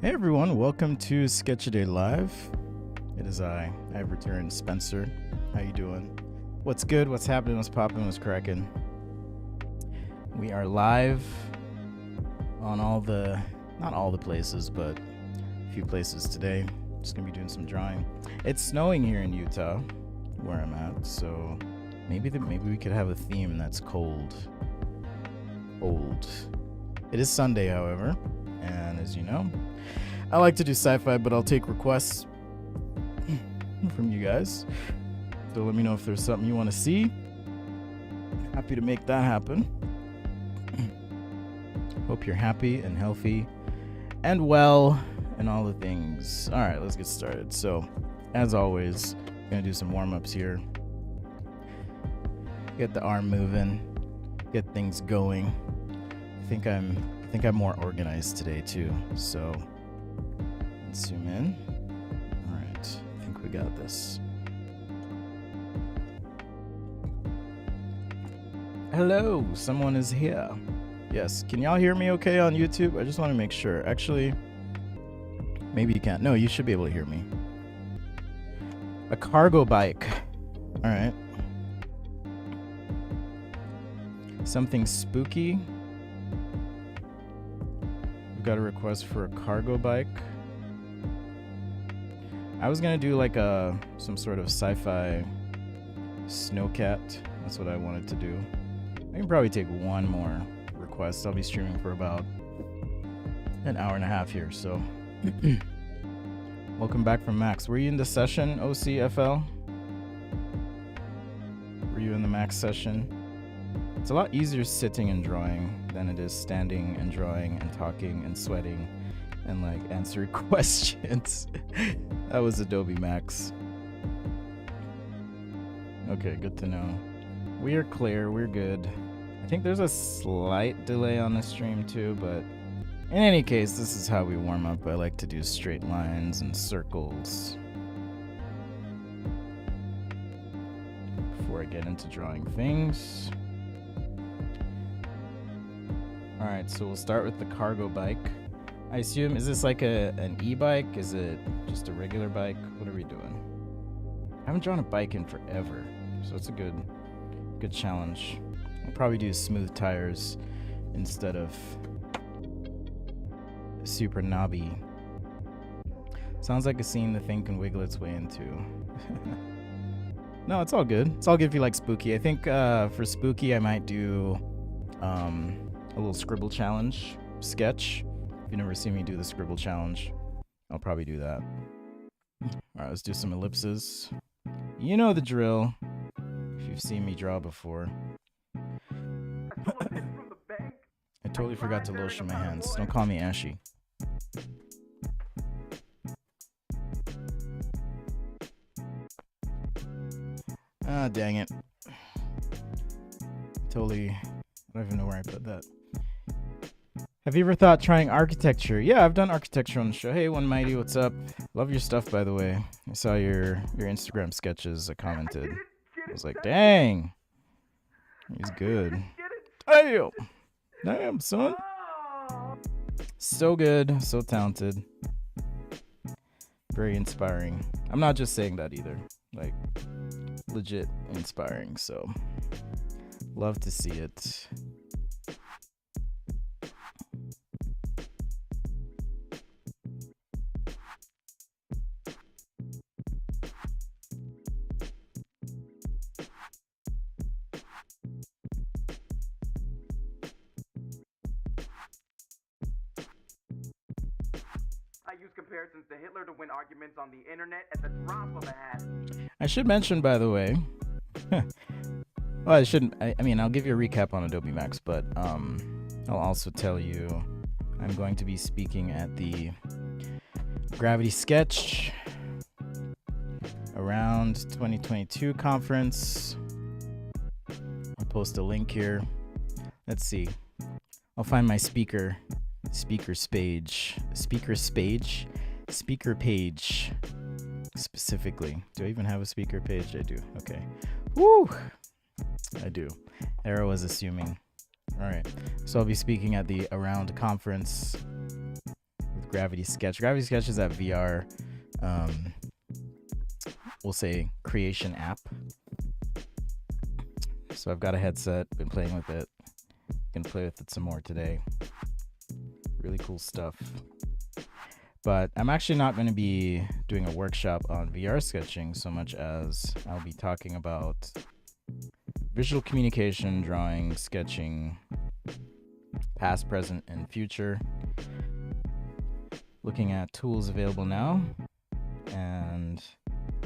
Hey everyone, welcome to Sketch a Day Live. It is I've returned, Spencer. How you doing? What's good? What's happening? What's popping? What's cracking? We are live on not all the places, but a few places today. Just gonna be doing some drawing. It's snowing here in Utah, where I'm at, so maybe we could have a theme that's cold. Old. It is Sunday, however, and as you know, I like to do sci-fi, but I'll take requests from you guys. So let me know if there's something you want to see. Happy to make that happen. Hope you're happy and healthy and well and all the things. All right, let's get started. So, as always, I'm gonna do some warm-ups here. Get the arm moving. Get things going. I think I'm more organized today too. So. Zoom in. All right, I think we got this. Hello, someone is here. Yes, can y'all hear me okay on YouTube? I just want to make sure. Actually, maybe you can't. No, you should be able to hear me. A cargo bike. All right. Something spooky. We've got a request for a cargo bike. I was gonna do like some sort of sci-fi snowcat. That's what I wanted to do. I can probably take one more request. I'll be streaming for about an hour and a half here, so welcome back from Max. Were you in the session, OCFL? Were you in the Max session? It's a lot easier sitting and drawing than it is standing and drawing and talking and sweating and like answering questions. That was Adobe Max. Okay, good to know. We are clear, we're good. I think there's a slight delay on the stream too, but in any case, this is how we warm up. I like to do straight lines and circles before I get into drawing things. Alright, so we'll start with the cargo bike. I assume, is this like an e-bike? Is it just a regular bike? What are we doing? I haven't drawn a bike in forever, so it's a good challenge. I'll probably do smooth tires instead of super knobby. Sounds like a scene the thing can wiggle its way into. No, it's all good. It's all good if you like spooky. I think for spooky I might do a little scribble challenge sketch. If you never seen me do the scribble challenge, I'll probably do that. Alright, let's do some ellipses. You know the drill if you've seen me draw before. I totally forgot to lotion my hands. Don't call me ashy. Ah, dang it. Totally, I don't even know where I put that. Have you ever thought trying architecture? Yeah, I've done architecture on the show. Hey, One Mighty, what's up? Love your stuff, by the way. I saw your Instagram sketches. I commented. I was like, dang. He's good. Damn. Damn, son. So good. So talented. Very inspiring. I'm not just saying that either. Like, legit inspiring. So, love to see it. Comparisons to Hitler to win arguments on the internet at the drop of a hat. I should mention, by the way, well, I shouldn't. I mean, I'll give you a recap on Adobe Max, but I'll also tell you I'm going to be speaking at the Gravity Sketch Around 2022 conference. I'll post a link here. Let's see. I'll find my speaker page specifically. Do I even have a speaker page? I do. Okay. Woo! I do. Arrow was assuming. All right. So I'll be speaking at the Around conference with Gravity Sketch. Gravity Sketch is that VR, we'll say, creation app. So I've got a headset, been playing with it. Gonna play with it some more today. Really cool stuff. But I'm actually not going to be doing a workshop on VR sketching so much as I'll be talking about visual communication, drawing, sketching, past, present, and future. Looking at tools available now and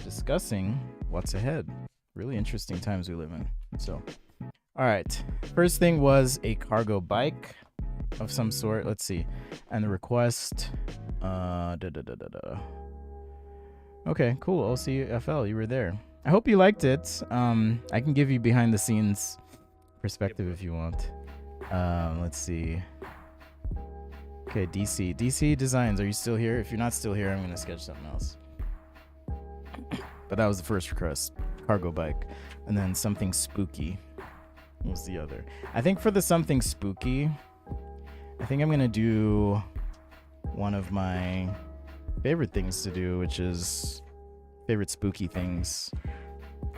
discussing what's ahead. Really interesting times we live in. So, all right. First thing was a cargo bike of some sort. Let's see. And the request. Okay, cool. OCFL, you were there. I hope you liked it. I can give you behind the scenes perspective if you want. Let's see. Okay, DC Designs, are you still here? If you're not still here, I'm gonna sketch something else. But that was the first request, cargo bike. And then something spooky was the other. I think for the something spooky, I think I'm gonna do one of my favorite things to do, which is favorite spooky things.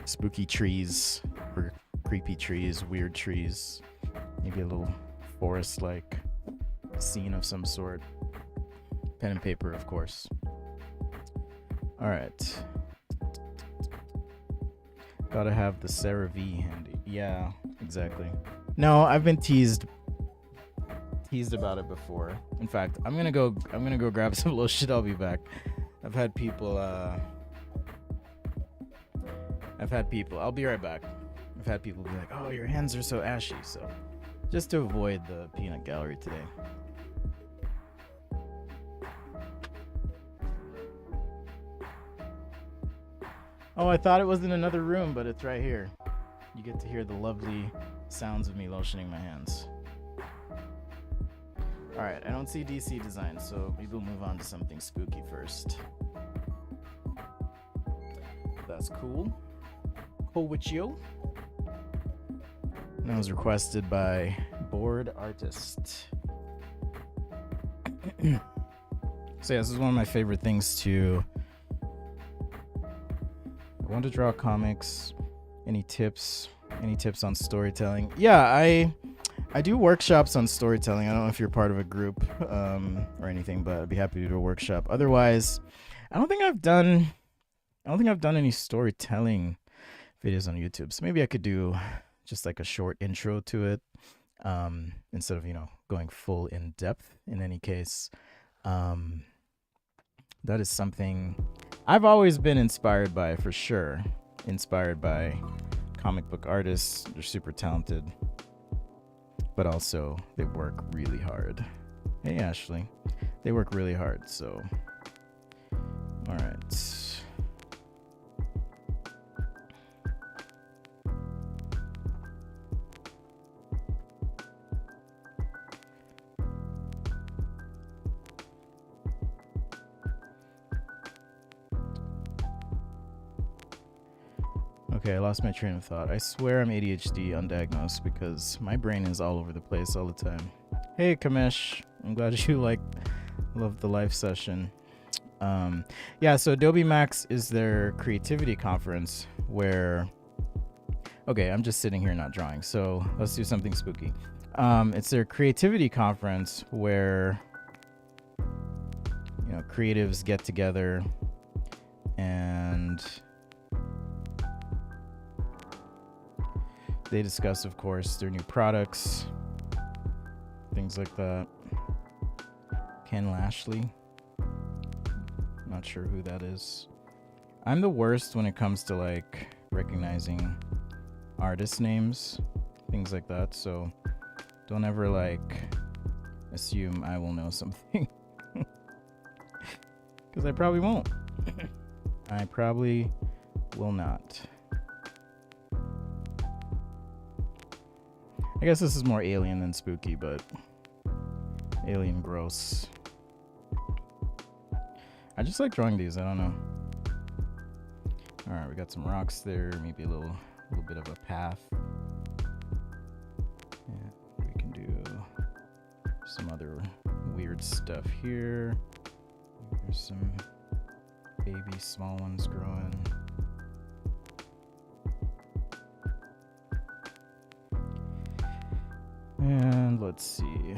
Spooky trees, or creepy trees, weird trees. Maybe a little forest-like scene of some sort. Pen and paper, of course. All right. Gotta have the CeraVe handy. Yeah, exactly. No, I've been teased about it before. In fact, I'm gonna go grab some little shit. I'll be back. I've had people. I'll be right back. I've had people be like, "Oh, your hands are so ashy." So, just to avoid the peanut gallery today. Oh, I thought it was in another room, but it's right here. You get to hear the lovely sounds of me lotioning my hands. Alright, I don't see DC Designs, so maybe we'll move on to something spooky first. That's cool. Cool with you. That was requested by Bored Artist. So yeah, this is one of my favorite things to... I want to draw comics. Any tips? Any tips on storytelling? Yeah, I do workshops on storytelling. I don't know if you're part of a group or anything, but I'd be happy to do a workshop. Otherwise, I don't think I've done any storytelling videos on YouTube. So maybe I could do just like a short intro to it instead of, going full in depth. In any case, that is something I've always been inspired by, for sure. Inspired by comic book artists. They're super talented. But also, they work really hard. Hey, Ashley. They work really hard, so... Alright. Okay, I lost my train of thought. I swear I'm ADHD undiagnosed because my brain is all over the place all the time. Hey, Kamesh. I'm glad you loved the live session. Yeah, so Adobe Max is their creativity conference where... Okay, I'm just sitting here not drawing, so let's do something spooky. It's their creativity conference where, creatives get together and... they discuss, of course, their new products, things like that. Ken Lashley. Not sure who that is. I'm the worst when it comes to recognizing artist names, things like that. So don't ever assume I will know something. Because I probably won't. I probably will not. I guess this is more alien than spooky, but alien gross. I just like drawing these. I don't know. All right, we got some rocks there. Maybe a little bit of a path. Yeah, we can do some other weird stuff here. There's some baby small ones growing. And let's see.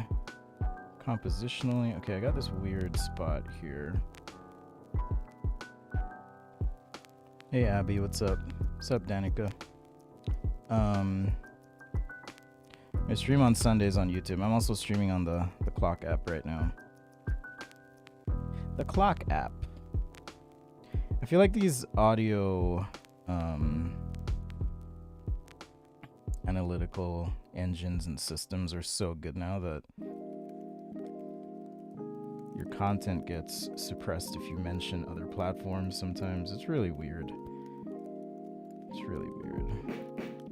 Compositionally, okay, I got this weird spot here. Hey Abby, what's up? What's up, Danica? I stream on Sundays on YouTube. I'm also streaming on the Clock app right now. The Clock app. I feel like these audio analytical engines and systems are so good now that your content gets suppressed if you mention other platforms sometimes. It's really weird. It's really weird.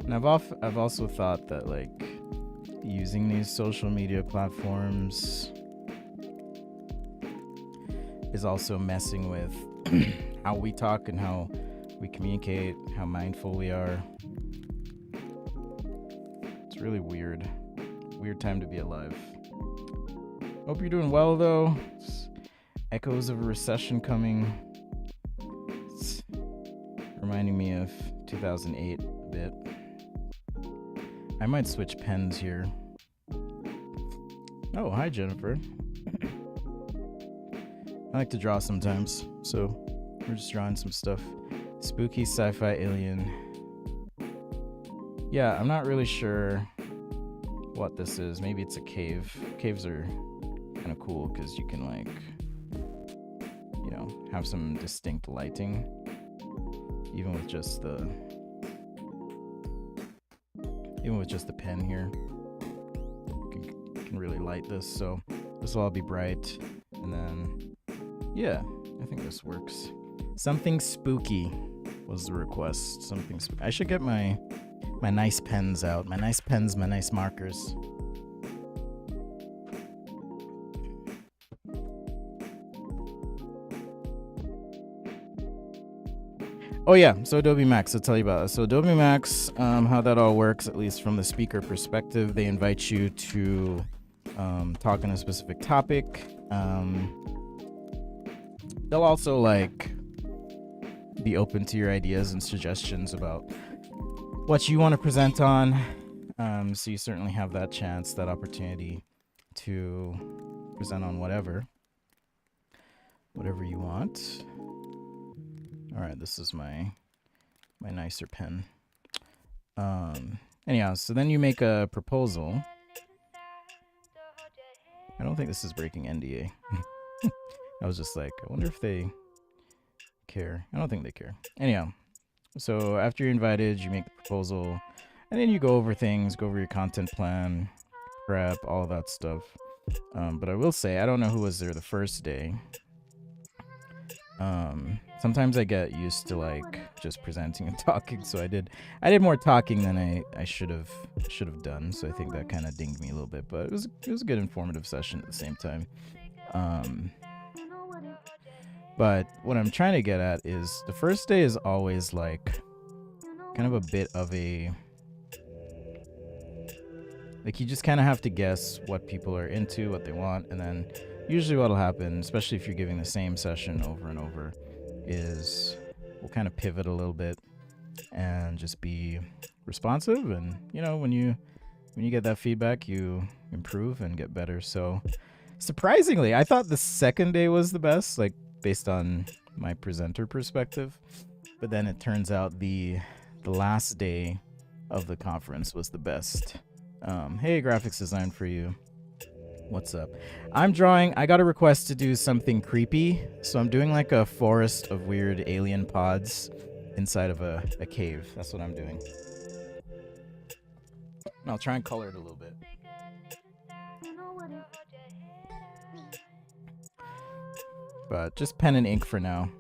And I've also thought that like using these social media platforms is also messing with how we talk and how we communicate, how mindful we are. It's really weird. Weird time to be alive. Hope you're doing well though. It's echoes of a recession coming. It's reminding me of 2008 a bit. I might switch pens here. Oh, hi Jennifer. I like to draw sometimes, so we're just drawing some stuff. Spooky sci-fi alien. Yeah, I'm not really sure what this is. Maybe it's a cave. Caves are kind of cool because you can like, you know, have some distinct lighting, even with just the pen here. You can really light this, so this will all be bright, and then yeah, I think this works. Something spooky was the request. Something spooky. I should get my nice pens out. My nice pens, my nice markers. Oh yeah, so Adobe Max, I'll tell you about it. So Adobe Max, how that all works, at least from the speaker perspective, they invite you to talk on a specific topic. They'll also like be open to your ideas and suggestions about what you want to present on. So you certainly have that chance, that opportunity to present on whatever you want. All right, this is my nicer pen. Anyhow, so then you make a proposal. I don't think this is breaking NDA. I was just like, I wonder if they care. I don't think they care. Anyhow, so after you're invited, you make the proposal, and then you go over things, go over your content plan, prep, all of that stuff. But I will say, I don't know who was there the first day. Sometimes I get used to like just presenting and talking, so I did more talking than I should have done. So I think that kind of dinged me a little bit, but it was a good informative session at the same time. But what I'm trying to get at is the first day is always like kind of a bit of a, like you just kind of have to guess what people are into, what they want, and then usually what'll happen, especially if you're giving the same session over and over, is we'll kind of pivot a little bit and just be responsive. And you know, when you get that feedback, you improve and get better. So surprisingly, I thought the second day was the best, like based on my presenter perspective. But then it turns out the last day of the conference was the best. Hey, graphics design for you. What's up? I'm drawing. I got a request to do something creepy, so I'm doing like a forest of weird alien pods inside of a cave. That's what I'm doing. And I'll try and color it a little bit. But just pen and ink for now.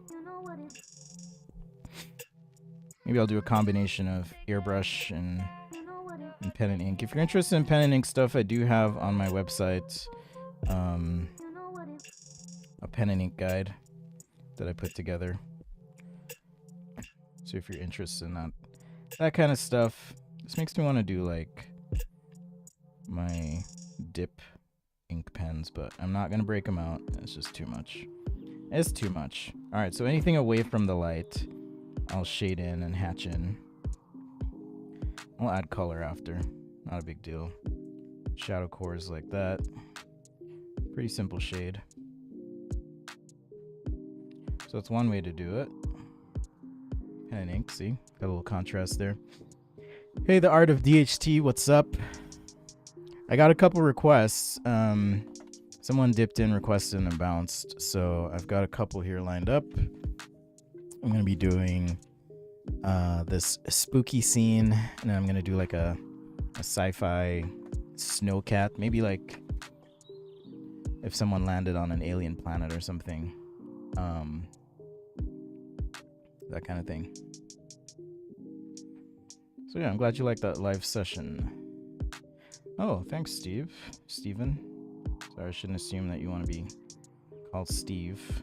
Maybe I'll do a combination of airbrush and pen and ink. If you're interested in pen and ink stuff, I do have on my website a pen and ink guide that I put together. So if you're interested in that kind of stuff, this makes me want to do like my dip ink pens, but I'm not gonna break them out. It's just too much. It's too much. All right, so anything away from the light, I'll shade in and hatch in. I'll add color after. Not a big deal. Shadow cores like that. Pretty simple shade. So it's one way to do it. Pen and ink, see? Got a little contrast there. Hey, the art of DHT, what's up? I got a couple requests. Someone dipped in, requested, and bounced. So I've got a couple here lined up. I'm going to be doing this spooky scene, and then I'm going to do like a sci-fi snowcat. Maybe like if someone landed on an alien planet or something. That kind of thing. So yeah, I'm glad you liked that live session. Oh, thanks, Steven. Sorry, I shouldn't assume that you want to be called Steve.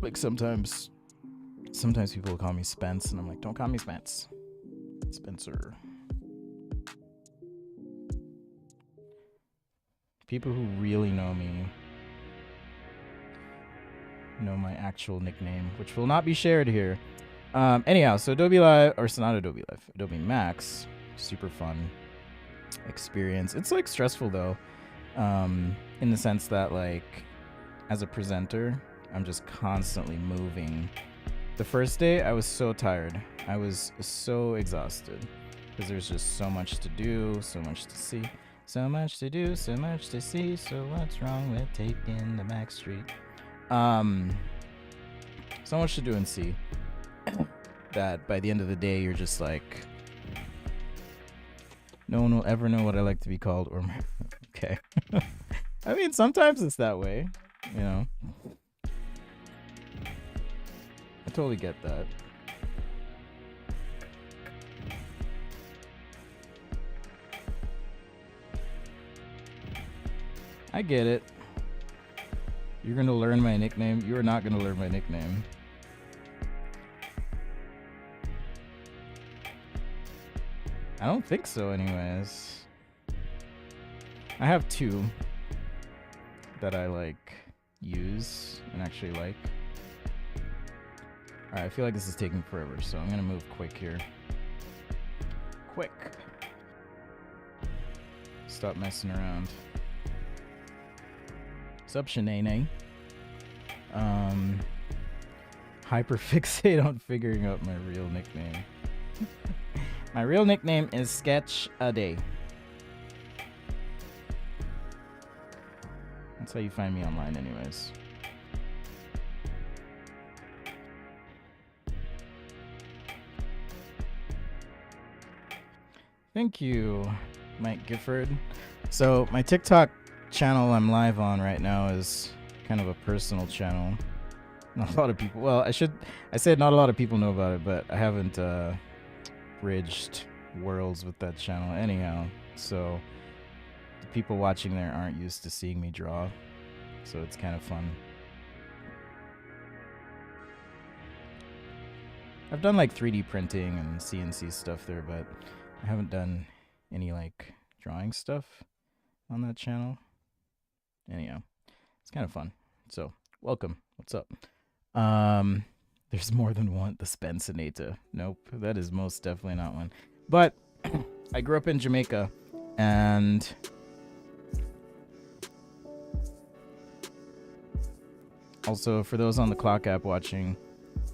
Like sometimes people will call me Spence, and I'm like, don't call me Spence. Spencer. People who really know me know my actual nickname, which will not be shared here. Anyhow, so Adobe Live, or it's not Adobe Live, Adobe Max, super fun experience. It's like stressful though, in the sense that like as a presenter, I'm just constantly moving. The first day, I was so tired. I was so exhausted because there's just so much to do, so much to see, so much to do, so much to see. So what's wrong with taking the back street? So much to do and see that by the end of the day, you're just like, no one will ever know what I like to be called. Or okay. I mean, sometimes it's that way, you know. I totally get that. I get it. You're gonna learn my nickname. You are not gonna learn my nickname. I don't think so anyways. I have two that I like use and actually like. Alright, I feel like this is taking forever, so I'm gonna move quick here. Quick. Stop messing around. What's up, Shanae? Hyperfixate on figuring out my real nickname. My real nickname is Sketch a Day. That's how you find me online anyways. Thank you, Mike Gifford. So my TikTok channel I'm live on right now is kind of a personal channel. Not a lot of people, well, I said not a lot of people know about it, but I haven't bridged worlds with that channel anyhow. So the people watching there aren't used to seeing me draw. So it's kind of fun. I've done like 3D printing and CNC stuff there, but I haven't done any like drawing stuff on that channel. Anyhow, it's kind of fun. So welcome. What's up? There's more than one. The Spencinata. Nope, that is most definitely not one. But I grew up in Jamaica, and also for those on the Clock app watching,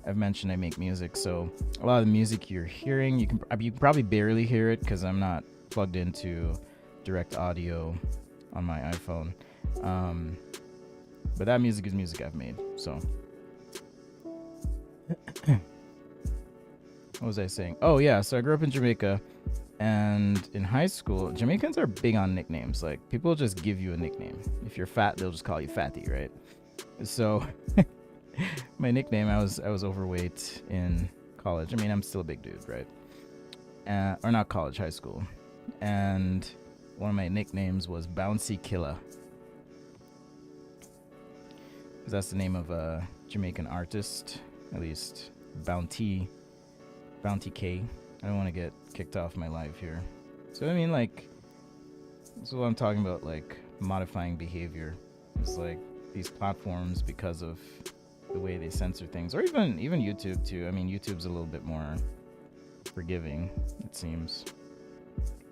I've mentioned I make music, so a lot of the music you're hearing, you can probably barely hear it because I'm not plugged into direct audio on my iPhone. But that music is music I've made. So what was I saying? Oh yeah, so I grew up in Jamaica, and in high school, Jamaicans are big on nicknames. Like, people just give you a nickname. If you're fat, they'll just call you Fatty, right? So my nickname, I was overweight in college. I mean, I'm still a big dude, right? Or not college, high school. And one of my nicknames was Bouncy Killer, because that's the name of a Jamaican artist, at least Bounty K. I don't want to get kicked off my live here. So I mean, like, this is what I'm talking about, like modifying behavior. It's like these platforms because of the way they censor things, or even YouTube too. I mean, YouTube's a little bit more forgiving, it seems,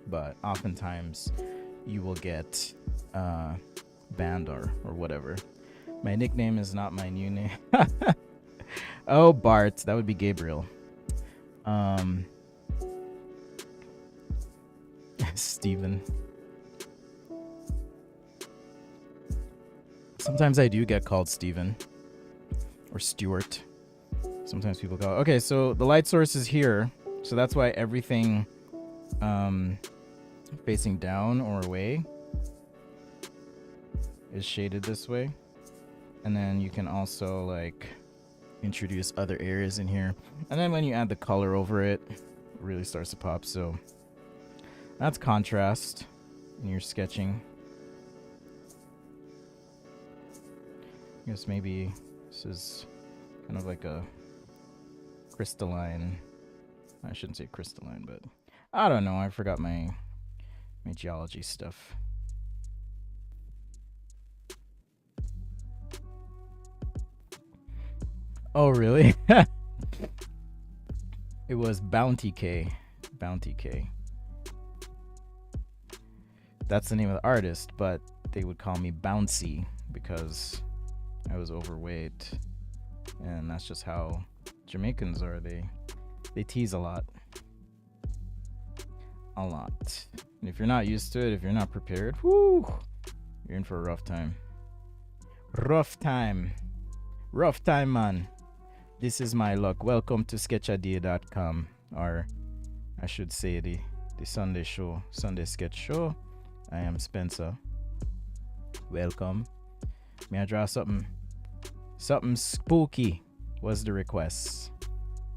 but oftentimes you will get banned or whatever. My nickname is not my new name. Oh, Bart, that would be Gabriel. Steven. Sometimes I do get called Steven or Stuart. Sometimes people call. Okay, so the light source is here, so that's why everything facing down or away is shaded this way. And then you can also like introduce other areas in here, and then when you add the color over it, it really starts to pop. So that's contrast in your sketching. I guess maybe this is kind of like a crystalline. I shouldn't say crystalline, but I don't know. I forgot my geology stuff. Oh, really? It was Bounty K. Bounty K. That's the name of the artist, but they would call me Bouncy because I was overweight. And that's just how Jamaicans are. They tease a lot. A lot. And if you're not used to it, if you're not prepared, whoo, you're in for a rough time. Rough time. Rough time, man. This is my luck. Welcome to sketchadea.com, or I should say the Sunday show, Sunday sketch show. I am Spencer. Welcome. May I draw something spooky was the request.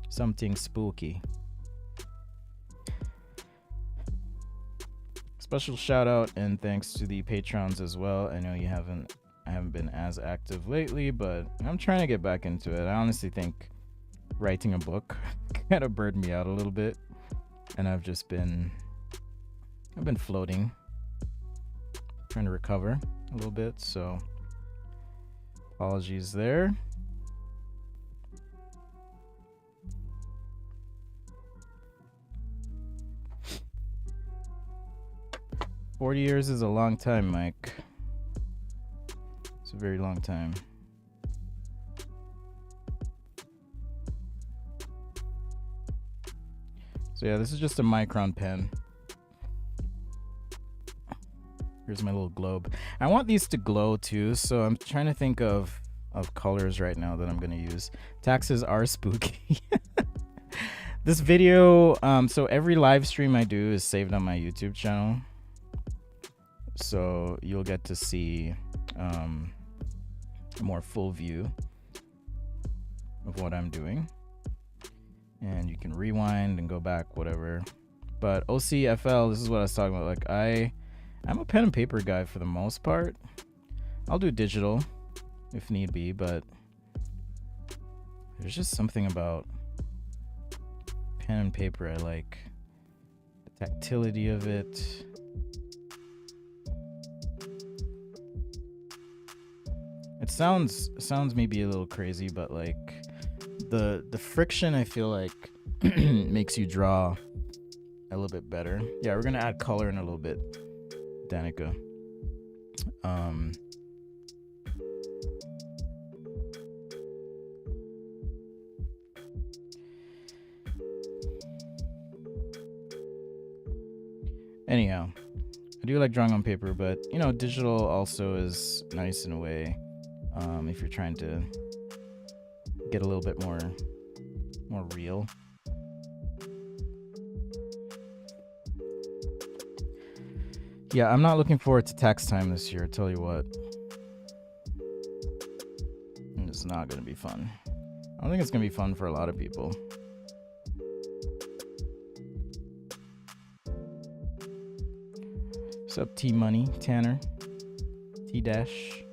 Something spooky. Special shout out and thanks to the patrons as well. I know I haven't been as active lately, but I'm trying to get back into it. I honestly think writing a book kind of burned me out a little bit, and I've been floating, trying to recover a little bit, so apologies there. $40 years is a long time, Mike. It's a very long time. So yeah, this is just a micron pen. Here's my little globe. I want these to glow too, so I'm trying to think of colors right now that I'm gonna use. Taxes are spooky. This video, so every live stream I do is saved on my YouTube channel. So you'll get to see a more full view of what I'm doing. And you can rewind and go back, whatever. But OCFL, this is what I was talking about. Like I'm a pen and paper guy for the most part. I'll do digital if need be, but there's just something about pen and paper I like. The tactility of it. It sounds maybe a little crazy, but like the friction I feel like makes you draw a little bit better. Yeah, we're gonna add color in a little bit, Danica. Anyhow, I do like drawing on paper, but you know, digital also is nice in a way. If you're trying to get a little bit more real. Yeah, I'm not looking forward to tax time this year, I tell you what. It's not gonna be fun. I don't think it's gonna be fun for a lot of people. What's up, T Money, Tanner, T Dash?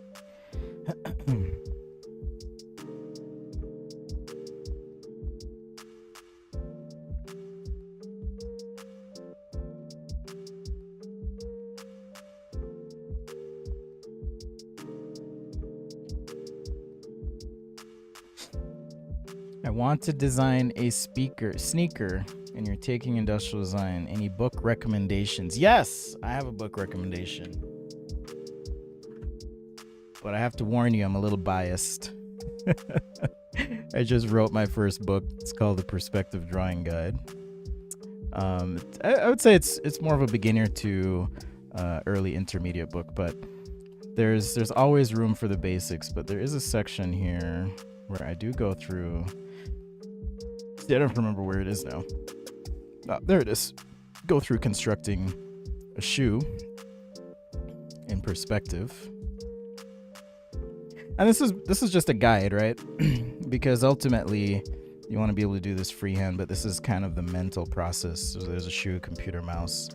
I want to design a sneaker, and you're taking industrial design. Any book recommendations? Yes, I have a book recommendation. But I have to warn you, I'm a little biased. I just wrote my first book. It's called The Perspective Drawing Guide. I would say it's more of a beginner to early intermediate book, but there's always room for the basics. But there is a section here where I do go through. I don't remember where it is now. There it is. Go through constructing a shoe in perspective. And this is just a guide, right? Because ultimately you want to be able to do this freehand, but this is kind of the mental process. So there's a shoe, computer, mouse.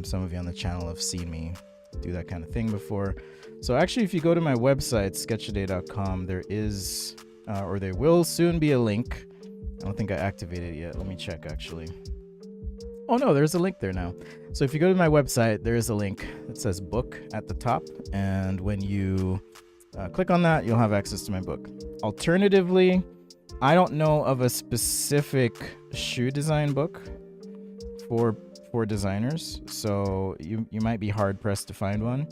Some of you on the channel have seen me do that kind of thing before. So actually, if you go to my website, sketchaday.com, there is, or there will soon be a link. I don't think I activated it yet. Let me check actually. Oh no, there's a link there now. So if you go to my website, there is a link that says book at the top. And when you click on that, you'll have access to my book. Alternatively, I don't know of a specific shoe design book for designers, so you might be hard pressed to find one.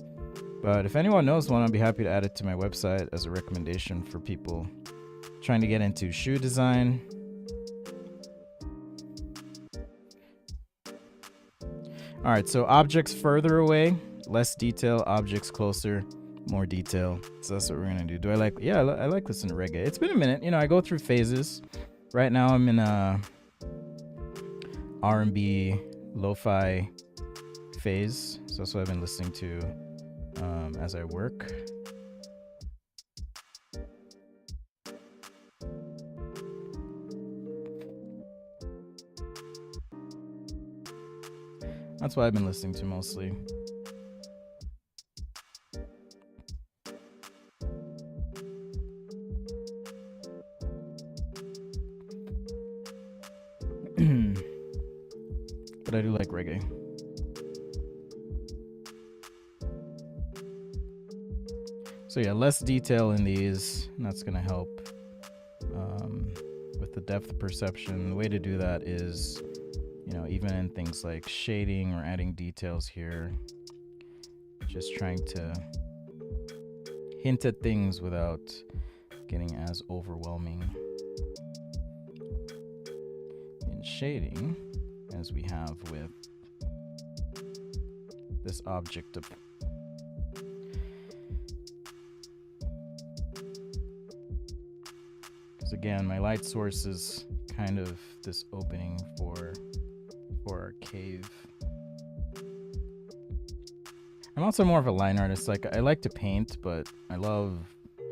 But if anyone knows one, I'd be happy to add it to my website as a recommendation for people trying to get into shoe design. All right, so objects further away, less detail, objects closer, more detail. So that's what we're gonna do. I like listening to reggae. It's been a minute. You know, I go through phases. Right now I'm in a R&B lo-fi phase. So that's what I've been listening to as I work. That's what I've been listening to mostly. But I do like reggae. So yeah, less detail in these, and that's gonna help with the depth perception. The way to do that is, you know, even in things like shading or adding details here, just trying to hint at things without getting as overwhelming in shading as we have with this object of because again, my light source is kind of this opening for our cave. I'm also more of a line artist. Like, I like to paint, but I love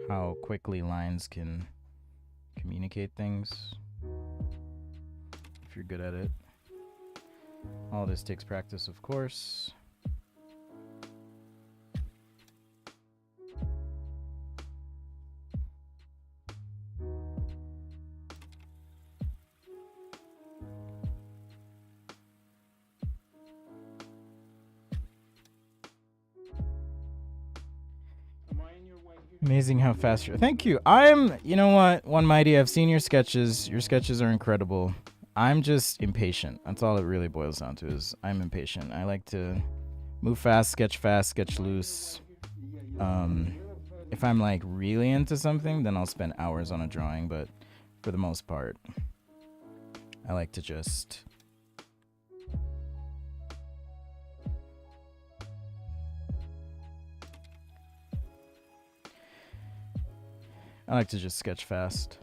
how quickly lines can communicate things if you're good at it. All this takes practice, of course. Amazing how fast you're. Thank you. You know what, One Mighty, I've seen your sketches. Your sketches are incredible. I'm just impatient. That's all it really boils down to, is I'm impatient. I like to move fast, sketch loose. If I'm like really into something, then I'll spend hours on a drawing, but for the most part, I like to just sketch fast.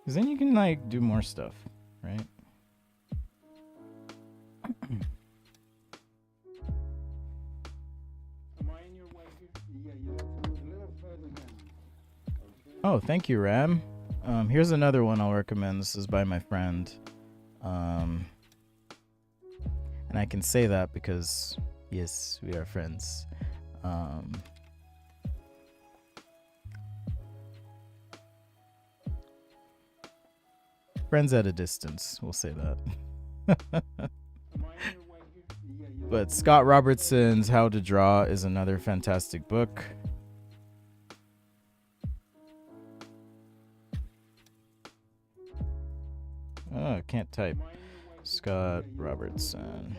Because then you can like do more stuff, right? Oh, thank you, Ram. Here's another one I'll recommend. This is by my friend. And I can say that because, yes, we are friends. Friends at a distance, we'll say that. But Scott Robertson's How to Draw is another fantastic book. Oh, I can't type. Scott Robertson.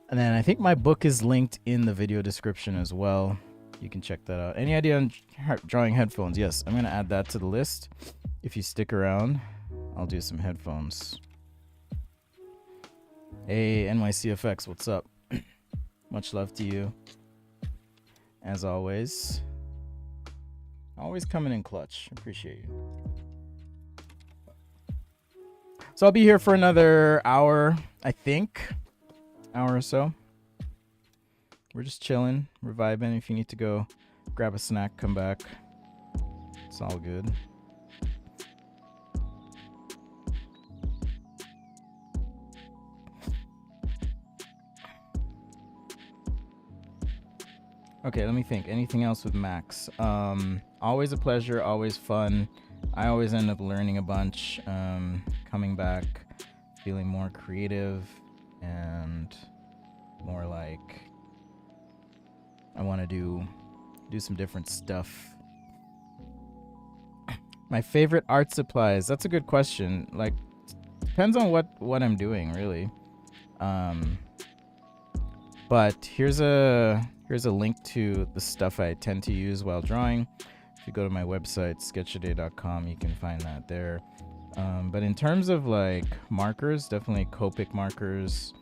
And then I think my book is linked in the video description as well. You can check that out. Any idea on drawing headphones? Yes, I'm going to add that to the list. If you stick around, I'll do some headphones. Hey, NYCFX, what's up? Much love to you. As always. Always coming in clutch. Appreciate you. So I'll be here for another hour, I think. Hour or so. We're just chilling. We're vibing. If you need to go grab a snack, come back. It's all good. Okay, let me think. Anything else with Max? Always a pleasure, always fun. I always end up learning a bunch. Coming back, feeling more creative and more like I want to do some different stuff. My favorite art supplies. That's a good question. Like, depends on what I'm doing, really. But here's a link to the stuff I tend to use while drawing. If you go to my website, sketchaday.com, you can find that there. But in terms of like markers, definitely Copic markers.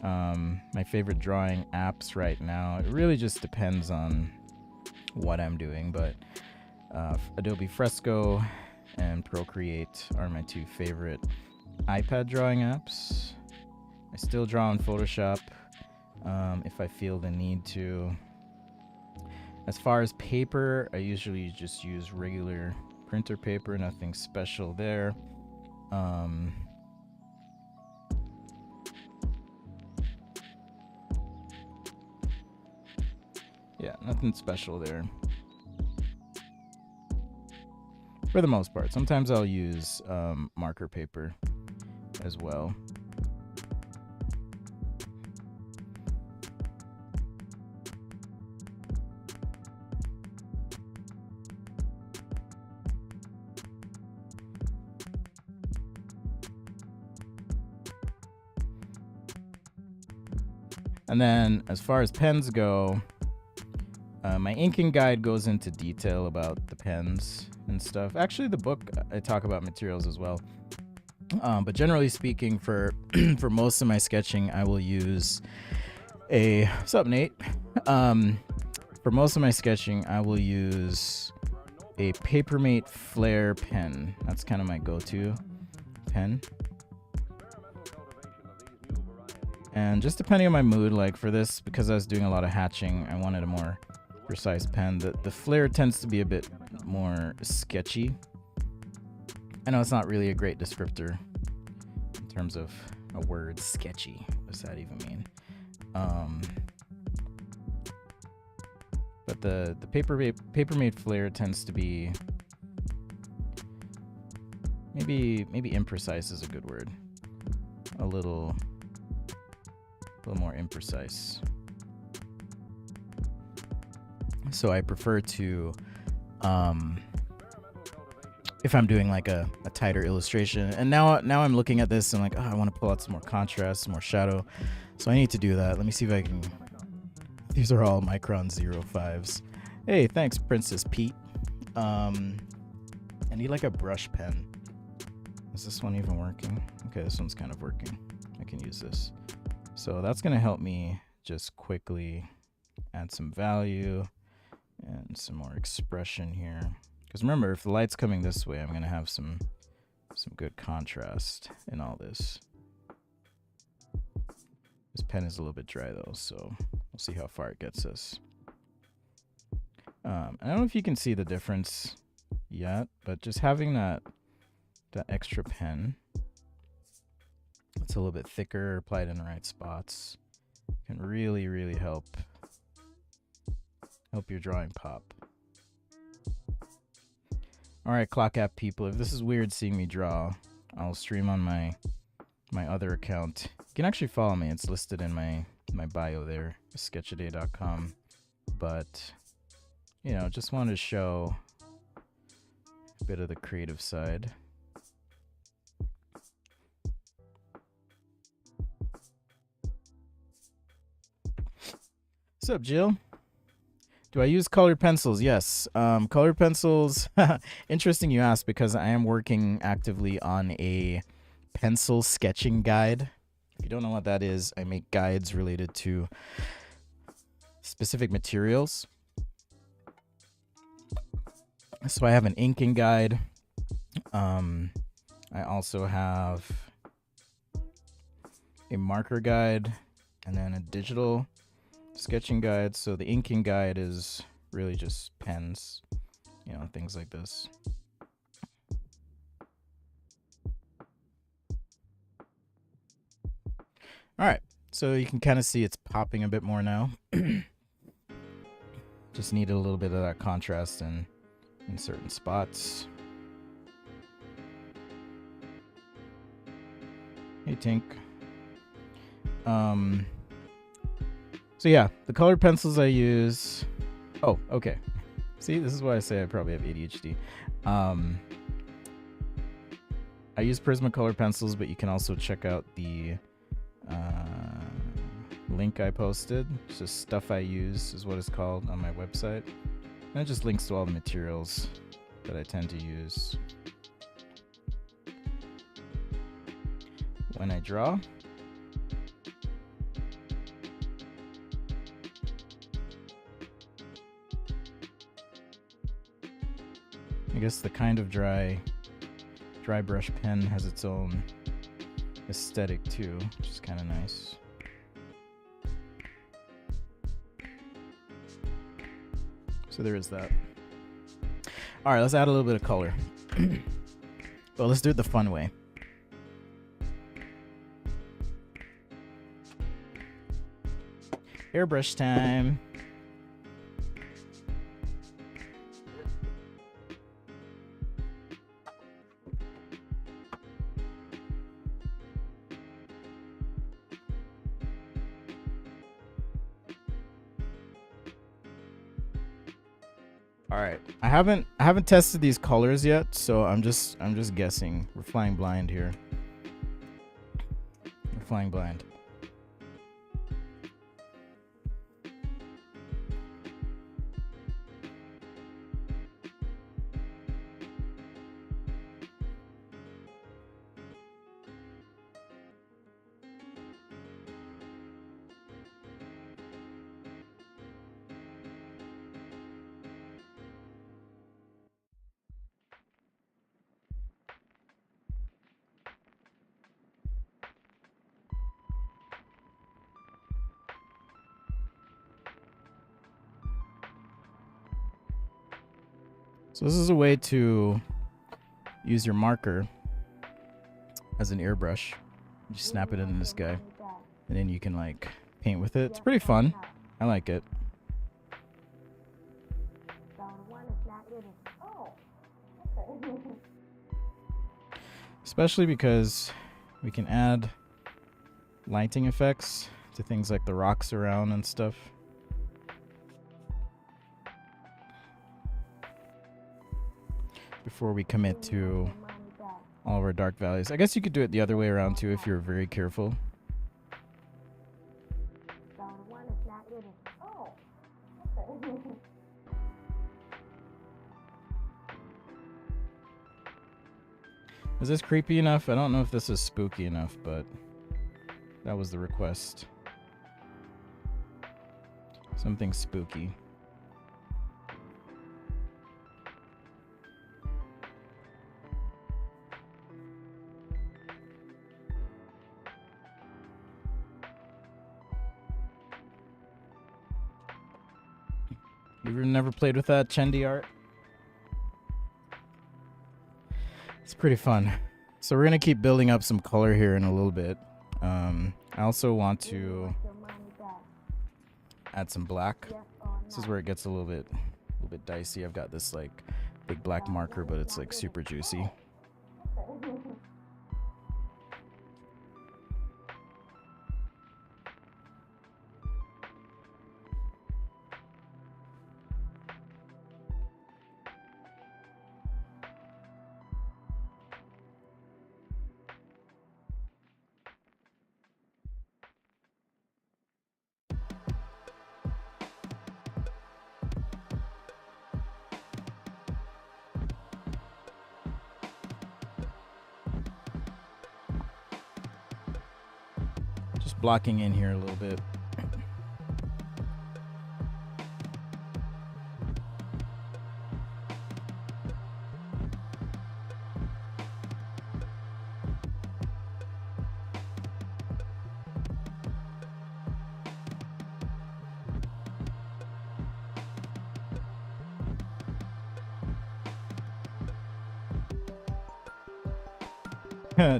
My favorite drawing apps right now, it really just depends on what I'm doing, but Adobe Fresco and Procreate are my two favorite iPad drawing apps. I still draw in Photoshop if I feel the need to. As far as paper, I usually just use regular printer paper, nothing special there. Yeah, nothing special there. For the most part. Sometimes I'll use marker paper as well. And then as far as pens go, my inking guide goes into detail about the pens and stuff. Actually, the book, I talk about materials as well. But generally speaking, for for most of my sketching, I will use a... What's up, Nate? For most of my sketching, I will use a Papermate Flare pen. That's kind of my go-to pen. And just depending on my mood, like for this, because I was doing a lot of hatching, I wanted a more precise pen. The Flare tends to be a bit more sketchy. I know it's not really a great descriptor in terms of a word, sketchy. What does that even mean? But the Papermate Flare tends to be maybe imprecise is a good word. A little more imprecise. So I prefer to, if I'm doing like a tighter illustration, and now I'm looking at this and like, oh, I want to pull out some more contrast, some more shadow. So I need to do that. Let me see if I can. These are all Micron 05s. Hey, thanks, Princess Pete. I need like a brush pen. Is this one even working? Okay, this one's kind of working. I can use this. So that's going to help me just quickly add some value and some more expression here. Because remember, if the light's coming this way, I'm going to have some good contrast in all this. This pen is a little bit dry though, so we'll see how far it gets us. I don't know if you can see the difference yet, but just having that extra pen, it's a little bit thicker, applied in the right spots, can really, really help your drawing pop. All right, Clock App people, if this is weird seeing me draw, I'll stream on my other account You can actually follow me. It's listed in my bio there, sketchaday.com. But, you know, just wanted to show a bit of the creative side. What's up, Jill? Do I use colored pencils? Yes. Colored pencils, interesting you ask, because I am working actively on a pencil sketching guide. If you don't know what that is, I make guides related to specific materials. So I have an inking guide. I also have a marker guide and then a digital sketching guide. So the inking guide is really just pens, you know, things like this. All right, so you can kind of see it's popping a bit more now. Just needed a little bit of that contrast in certain spots. Hey, Tink. So yeah, the colored pencils I use. Oh, okay. See, this is why I say I probably have ADHD. I use Prismacolor pencils, but you can also check out the link I posted. It's just stuff I use is what it's called on my website. And it just links to all the materials that I tend to use when I draw. I guess the kind of dry brush pen has its own aesthetic too, which is kind of nice. So there is that. All right, let's add a little bit of color. Well, let's do it the fun way. Airbrush time. All right, I haven't tested these colors yet, so I'm just guessing. We're flying blind here. We're flying blind. So this is a way to use your marker as an airbrush. You just snap it into this guy, and then you can like paint with it. It's pretty fun. I like it. Especially because we can add lighting effects to things like the rocks around and stuff. Before we commit to all of our dark values. I guess you could do it the other way around too if you're very careful. Is this creepy enough? I don't know if this is spooky enough, but that was the request. Something spooky. You've never played with that Chendi art? It's pretty fun. So we're gonna keep building up some color here in a little bit. I also want to add some black. This is where it gets a little bit dicey. I've got this like big black marker, but it's like super juicy. Just blocking in here a little bit.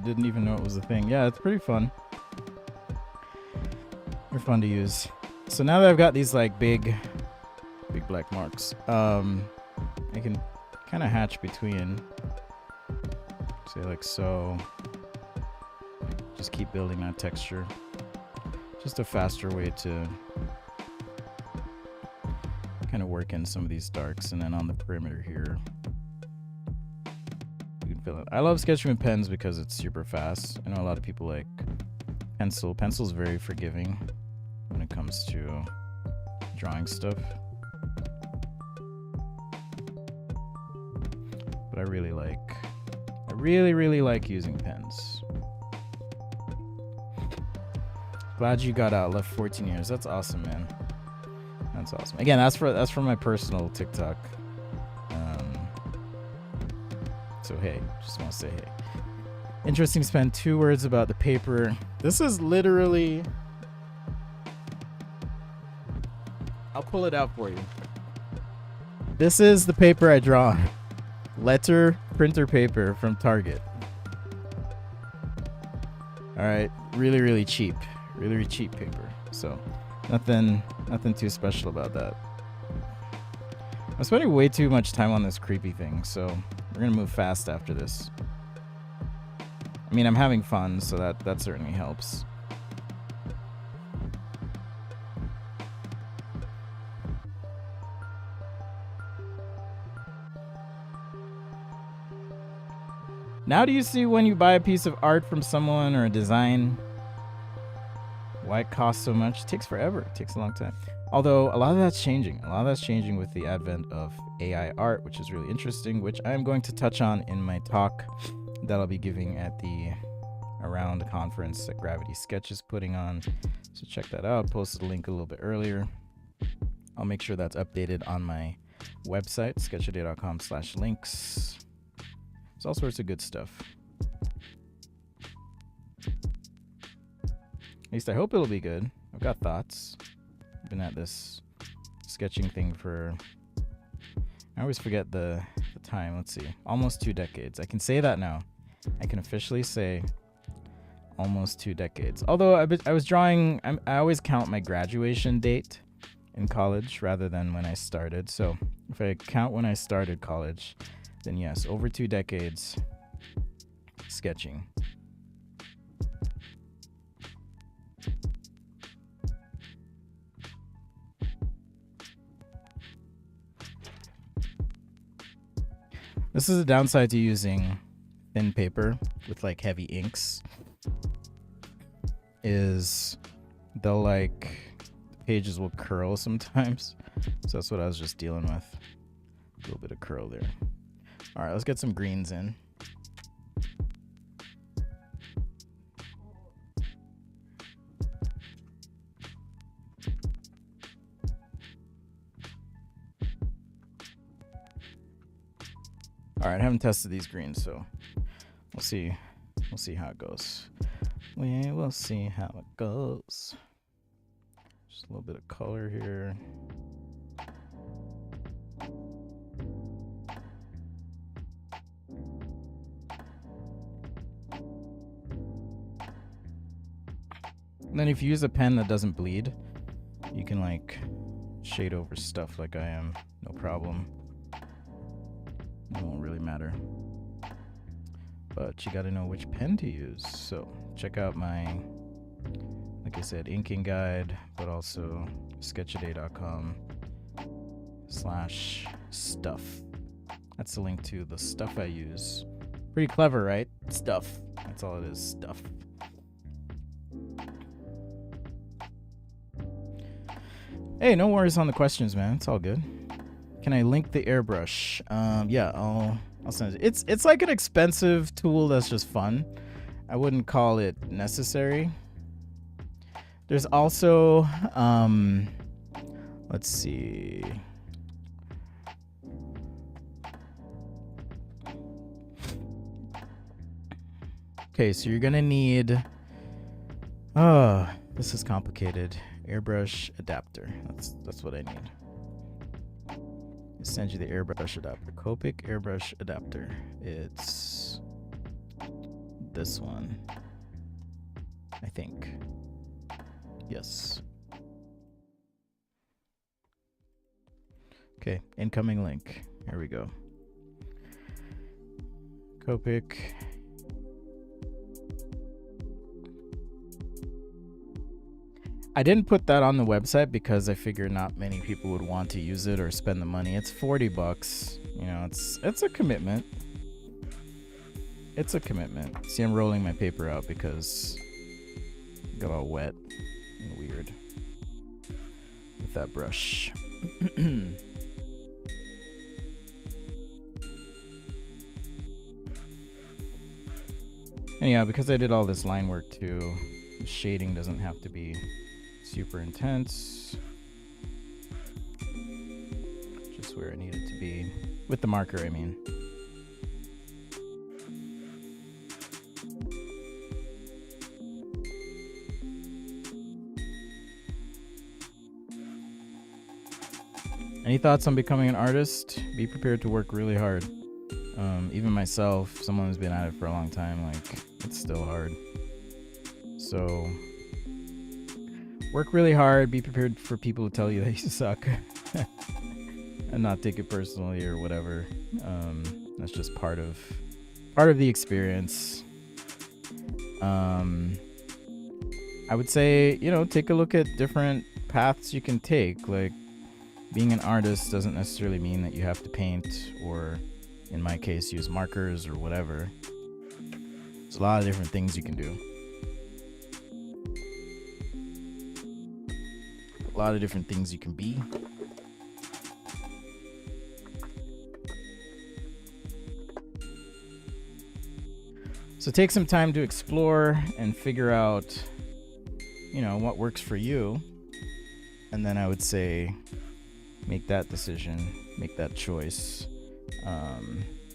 Didn't even know it was a thing. Yeah, it's pretty fun. They're fun to use. So now that I've got these like big black marks, I can kind of hatch between, say like so. Just keep building that texture. Just a faster way to kind of work in some of these darks, and then on the perimeter here, you can fill it. I love sketching with pens because it's super fast. I know a lot of people like pencil. Pencil's very forgiving when it comes to drawing stuff. But I really like using pens. Glad you got out, left 14 years. That's awesome, man. That's awesome. Again, that's for my personal TikTok. So hey, just want to say hey. Interesting, spend 2 words about the paper. This is literally, I'll pull it out for you. This is the paper I draw on. Letter printer paper from Target. Alright, really cheap. Really cheap paper. So nothing too special about that. I'm spending way too much time on this creepy thing, so we're gonna move fast after this. I mean, I'm having fun, so that certainly helps. Now do you see when you buy a piece of art from someone or a design, why it costs so much? It takes forever. It takes a long time. Although a lot of that's changing. A lot of that's changing with the advent of AI art, which is really interesting, which I'm going to touch on in my talk that I'll be giving at the Around conference that Gravity Sketch is putting on. So check that out. Posted a link a little bit earlier. I'll make sure that's updated on my website, sketchaday.com/links. There's all sorts of good stuff. At least I hope it'll be good. I've got thoughts. I've been at this sketching thing for, I always forget the time. Let's see, almost 2 decades. I can say that now. I can officially say almost 2 decades. Although I was drawing, I always count my graduation date in college rather than when I started. So if I count when I started college, then yes, over 2 decades sketching. This is a downside to using thin paper with like heavy inks, is they'll like, the pages will curl sometimes. So that's what I was just dealing with. A little bit of curl there. All right, let's get some greens in. All right, I haven't tested these greens, so we'll see how it goes. We will see how it goes. Just a little bit of color here. And then if you use a pen that doesn't bleed, you can like shade over stuff like I am, no problem. It won't really matter. But you gotta know which pen to use. So check out my, like I said, inking guide, but also sketchaday.com/stuff. That's the link to the stuff I use. Pretty clever, right? Stuff. That's all it is, stuff. Hey, no worries on the questions, man. It's all good. Can I link the airbrush? Yeah, I'll send it. It's like an expensive tool that's just fun. I wouldn't call it necessary. There's also, let's see. Okay, so you're gonna need, oh, this is complicated. Airbrush adapter. That's what I need. I'll send you the airbrush adapter. Copic airbrush adapter. It's this one, I think. Yes. Okay, incoming link. Here we go. Copic. I didn't put that on the website because I figured not many people would want to use it or spend the money. It's $40. You know, it's a commitment. It's a commitment. See, I'm rolling my paper out because it got all wet and weird with that brush. And yeah, because I did all this line work too, the shading doesn't have to be super intense. Just where I need it to be. With the marker, I mean. Any thoughts on becoming an artist? Be prepared to work really hard. Even myself, someone who's been at it for a long time, like, it's still hard. So, work really hard. Be prepared for people to tell you that you suck. And not take it personally or whatever. That's just part of the experience. I would say, you know, take a look at different paths you can take. Like, being an artist doesn't necessarily mean that you have to paint or, in my case, use markers or whatever. There's a lot of different things you can do. A lot of different things you can be. So take some time to explore and figure out, you know, what works for you. And then I would say make that decision, make that choice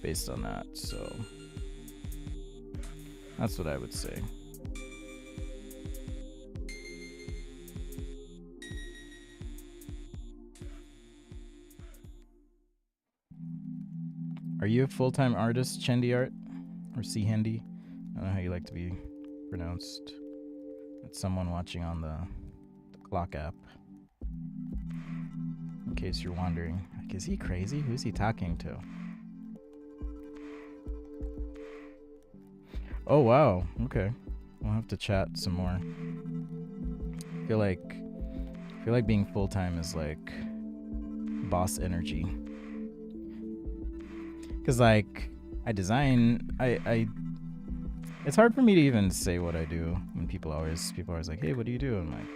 based on that. So that's what I would say. Are you a full-time artist, Chendi Art? Or C Handy? I don't know how you like to be pronounced. It's someone watching on the clock app. In case you're wondering, like, is he crazy? Who's he talking to? Oh wow, okay. We'll have to chat some more. I feel like being full-time is like boss energy. Cause like I design, I it's hard for me to even say what I do when people are always like, hey, what do you do? I'm like,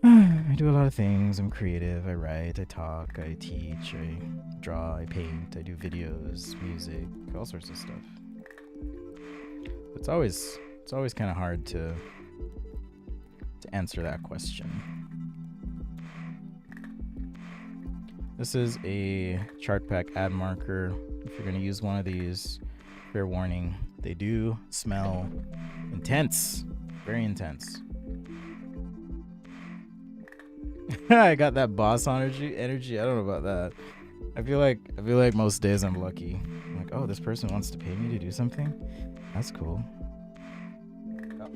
I do a lot of things. I'm creative. I write, I talk, I teach, I draw, I paint, I do videos, music, all sorts of stuff. It's always kind of hard to answer that question. This is a chart pack ad marker. If you're going to use one of these, fair warning, they do smell intense, very intense. I got that boss energy. I don't know about that. I feel like most days I'm lucky. I'm like, oh, this person wants to pay me to do something. That's cool. Oh.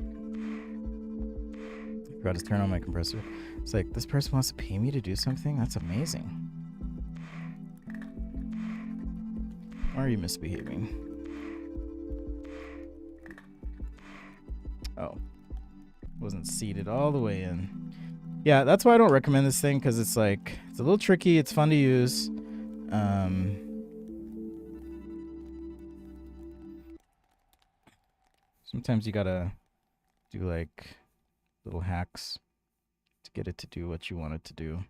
I forgot to turn on my compressor. It's like, this person wants to pay me to do something. That's amazing. Why are you misbehaving? Oh, wasn't seated all the way in. Yeah, that's why I don't recommend this thing, because it's like, it's a little tricky. It's fun to use. Sometimes you gotta do like little hacks to get it to do what you want it to do.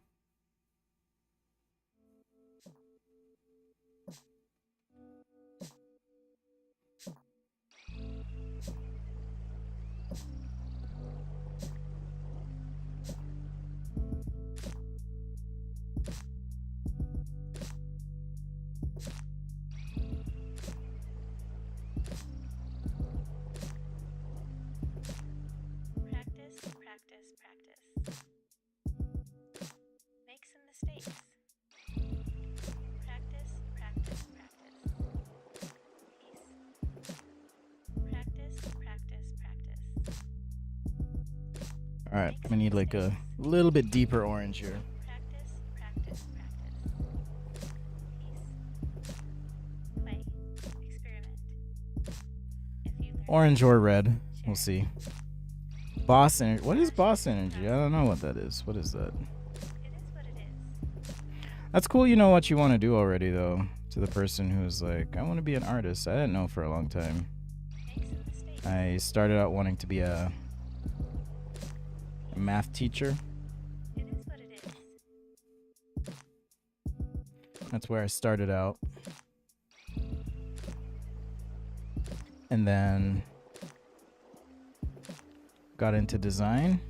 Alright, I need like a little bit deeper orange here. Orange or red. We'll see. Boss energy. What is boss energy? I don't know what that is. What is that? That's cool. You know what you want to do already, though. To the person who's like, I want to be an artist. I didn't know for a long time. I started out wanting to be a math teacher. That's where I started out. And then got into design.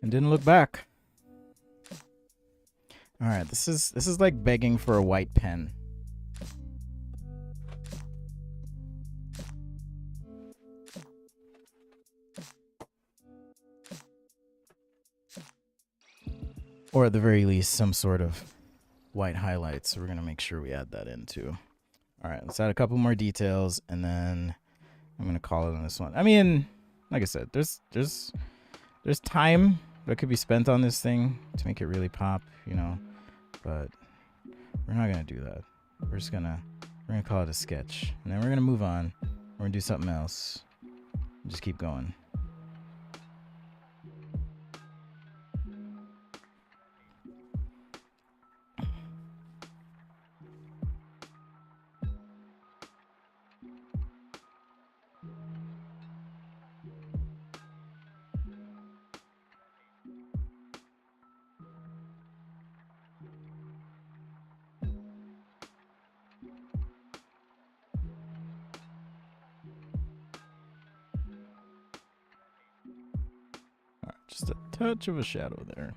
And didn't look back. All right, this is like begging for a white pen. Or at the very least, some sort of white highlights. So we're going to make sure we add that in too. All right, let's add a couple more details, and then I'm going to call it on this one. I mean, like I said, there's time that could be spent on this thing to make it really pop, you know, but we're not going to do that. We're going to call it a sketch, and then we're going to move on. We're going to do something else. Just keep going. Just a touch of a shadow there.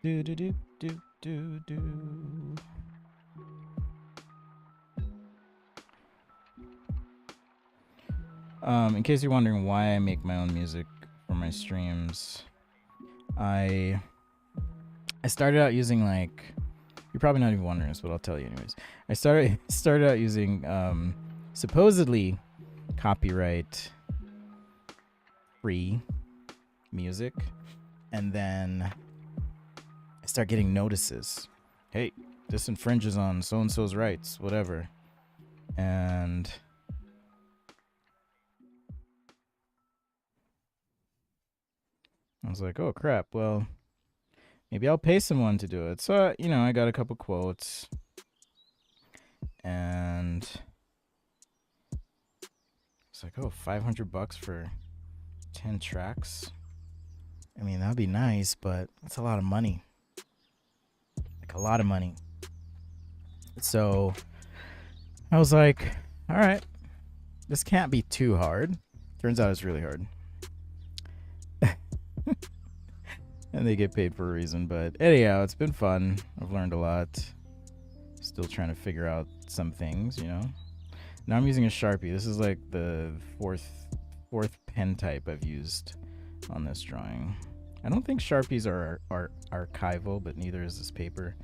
Do do do do do do. In case you're wondering why I make my own music for my streams, I started out using like, you're probably not even wondering this, but I'll tell you anyways. I started out using supposedly copyright free music, and then I start getting notices. Hey, this infringes on so and so's rights, whatever. And I was like, oh crap, well, maybe I'll pay someone to do it. So, you know, I got a couple quotes, and it's like, oh, $500 for 10 tracks. I mean, that'd be nice, but that's a lot of money. Like a lot of money. So I was like, all right, this can't be too hard. Turns out it's really hard. And they get paid for a reason, but anyhow, it's been fun. I've learned a lot. Still trying to figure out some things, you know. Now I'm using a Sharpie. This is like the fourth pen type I've used on this drawing. I don't think Sharpies are archival, but neither is this paper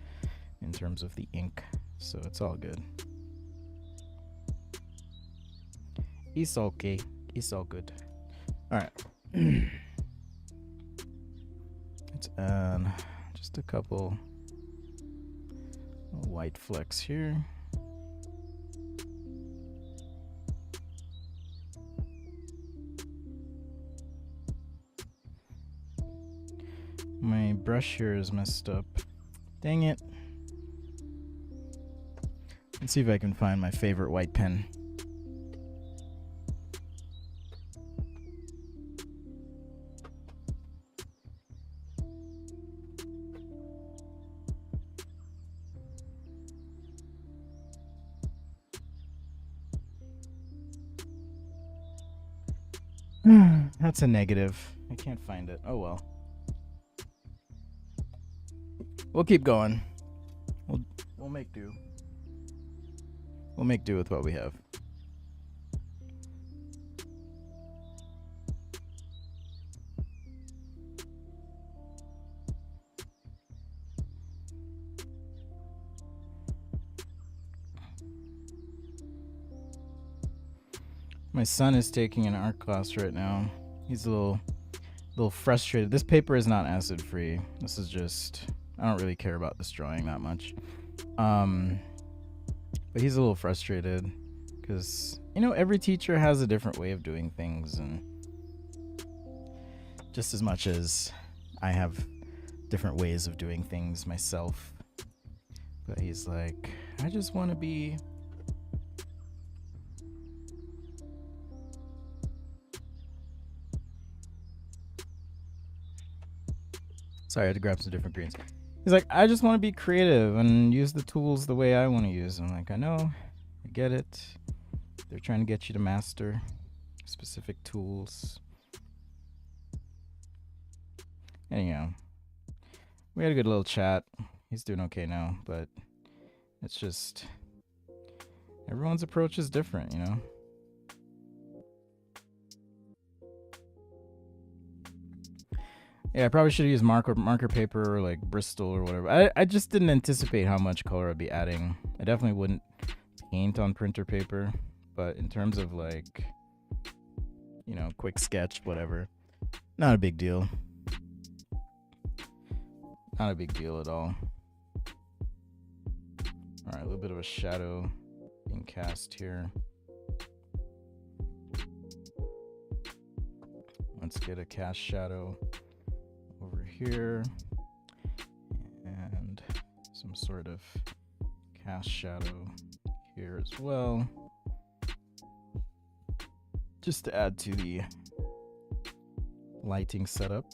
in terms of the ink, so it's all good. It's okay. It's all good. All right. Let's add just a couple white flecks here. My brush here is messed up. Dang it. Let's see if I can find my favorite white pen. That's a negative. I can't find it. Oh well. We'll keep going. We'll make do. We'll make do with what we have. My son is taking an art class right now. He's a little frustrated. This paper is not acid free. This is just, I don't really care about this drawing that much. But he's a little frustrated because, you know, every teacher has a different way of doing things, and just as much as I have different ways of doing things myself. But he's like, I just want to be sorry, I had to grab some different greens. He's like, I just want to be creative and use the tools the way I want to use them. I'm like, I know, I get it. They're trying to get you to master specific tools. Anyhow, we had a good little chat. He's doing okay now, but it's just everyone's approach is different, you know? Yeah, I probably should have used marker paper or like Bristol or whatever. I just didn't anticipate how much color I'd be adding. I definitely wouldn't paint on printer paper, but in terms of like, you know, quick sketch, whatever, not a big deal. Not a big deal at all. All right, a little bit of a shadow being cast here. Let's get a cast shadow over here and some sort of cast shadow here as well, just to add to the lighting setup.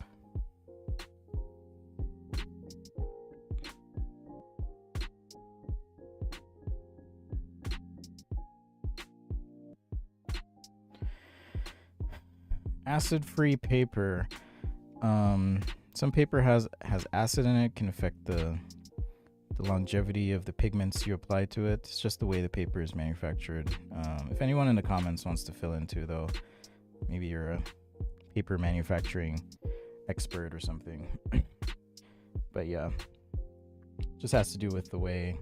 Acid-free paper. Some paper has acid in it, can affect the longevity of the pigments you apply to it. It's just the way the paper is manufactured. If anyone in the comments wants to fill into, though, maybe you're a paper manufacturing expert or something. But yeah, just has to do with the way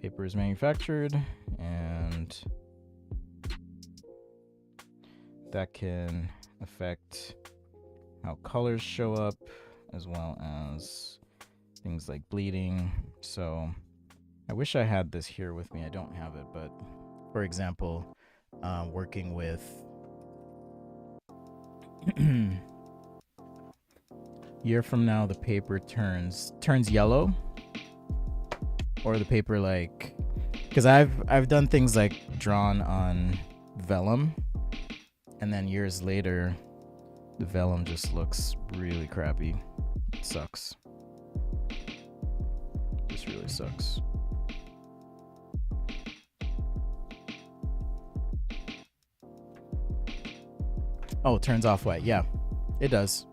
paper is manufactured, and that can affect how colors show up, as well as things like bleeding. So I wish I had this here with me. I don't have it, but for example, working with year from now, the paper turns yellow, or the paper, like, because I've done things like drawn on vellum, and then years later the vellum just looks really crappy. It sucks. This really sucks. Oh, it turns off white. Yeah, it does.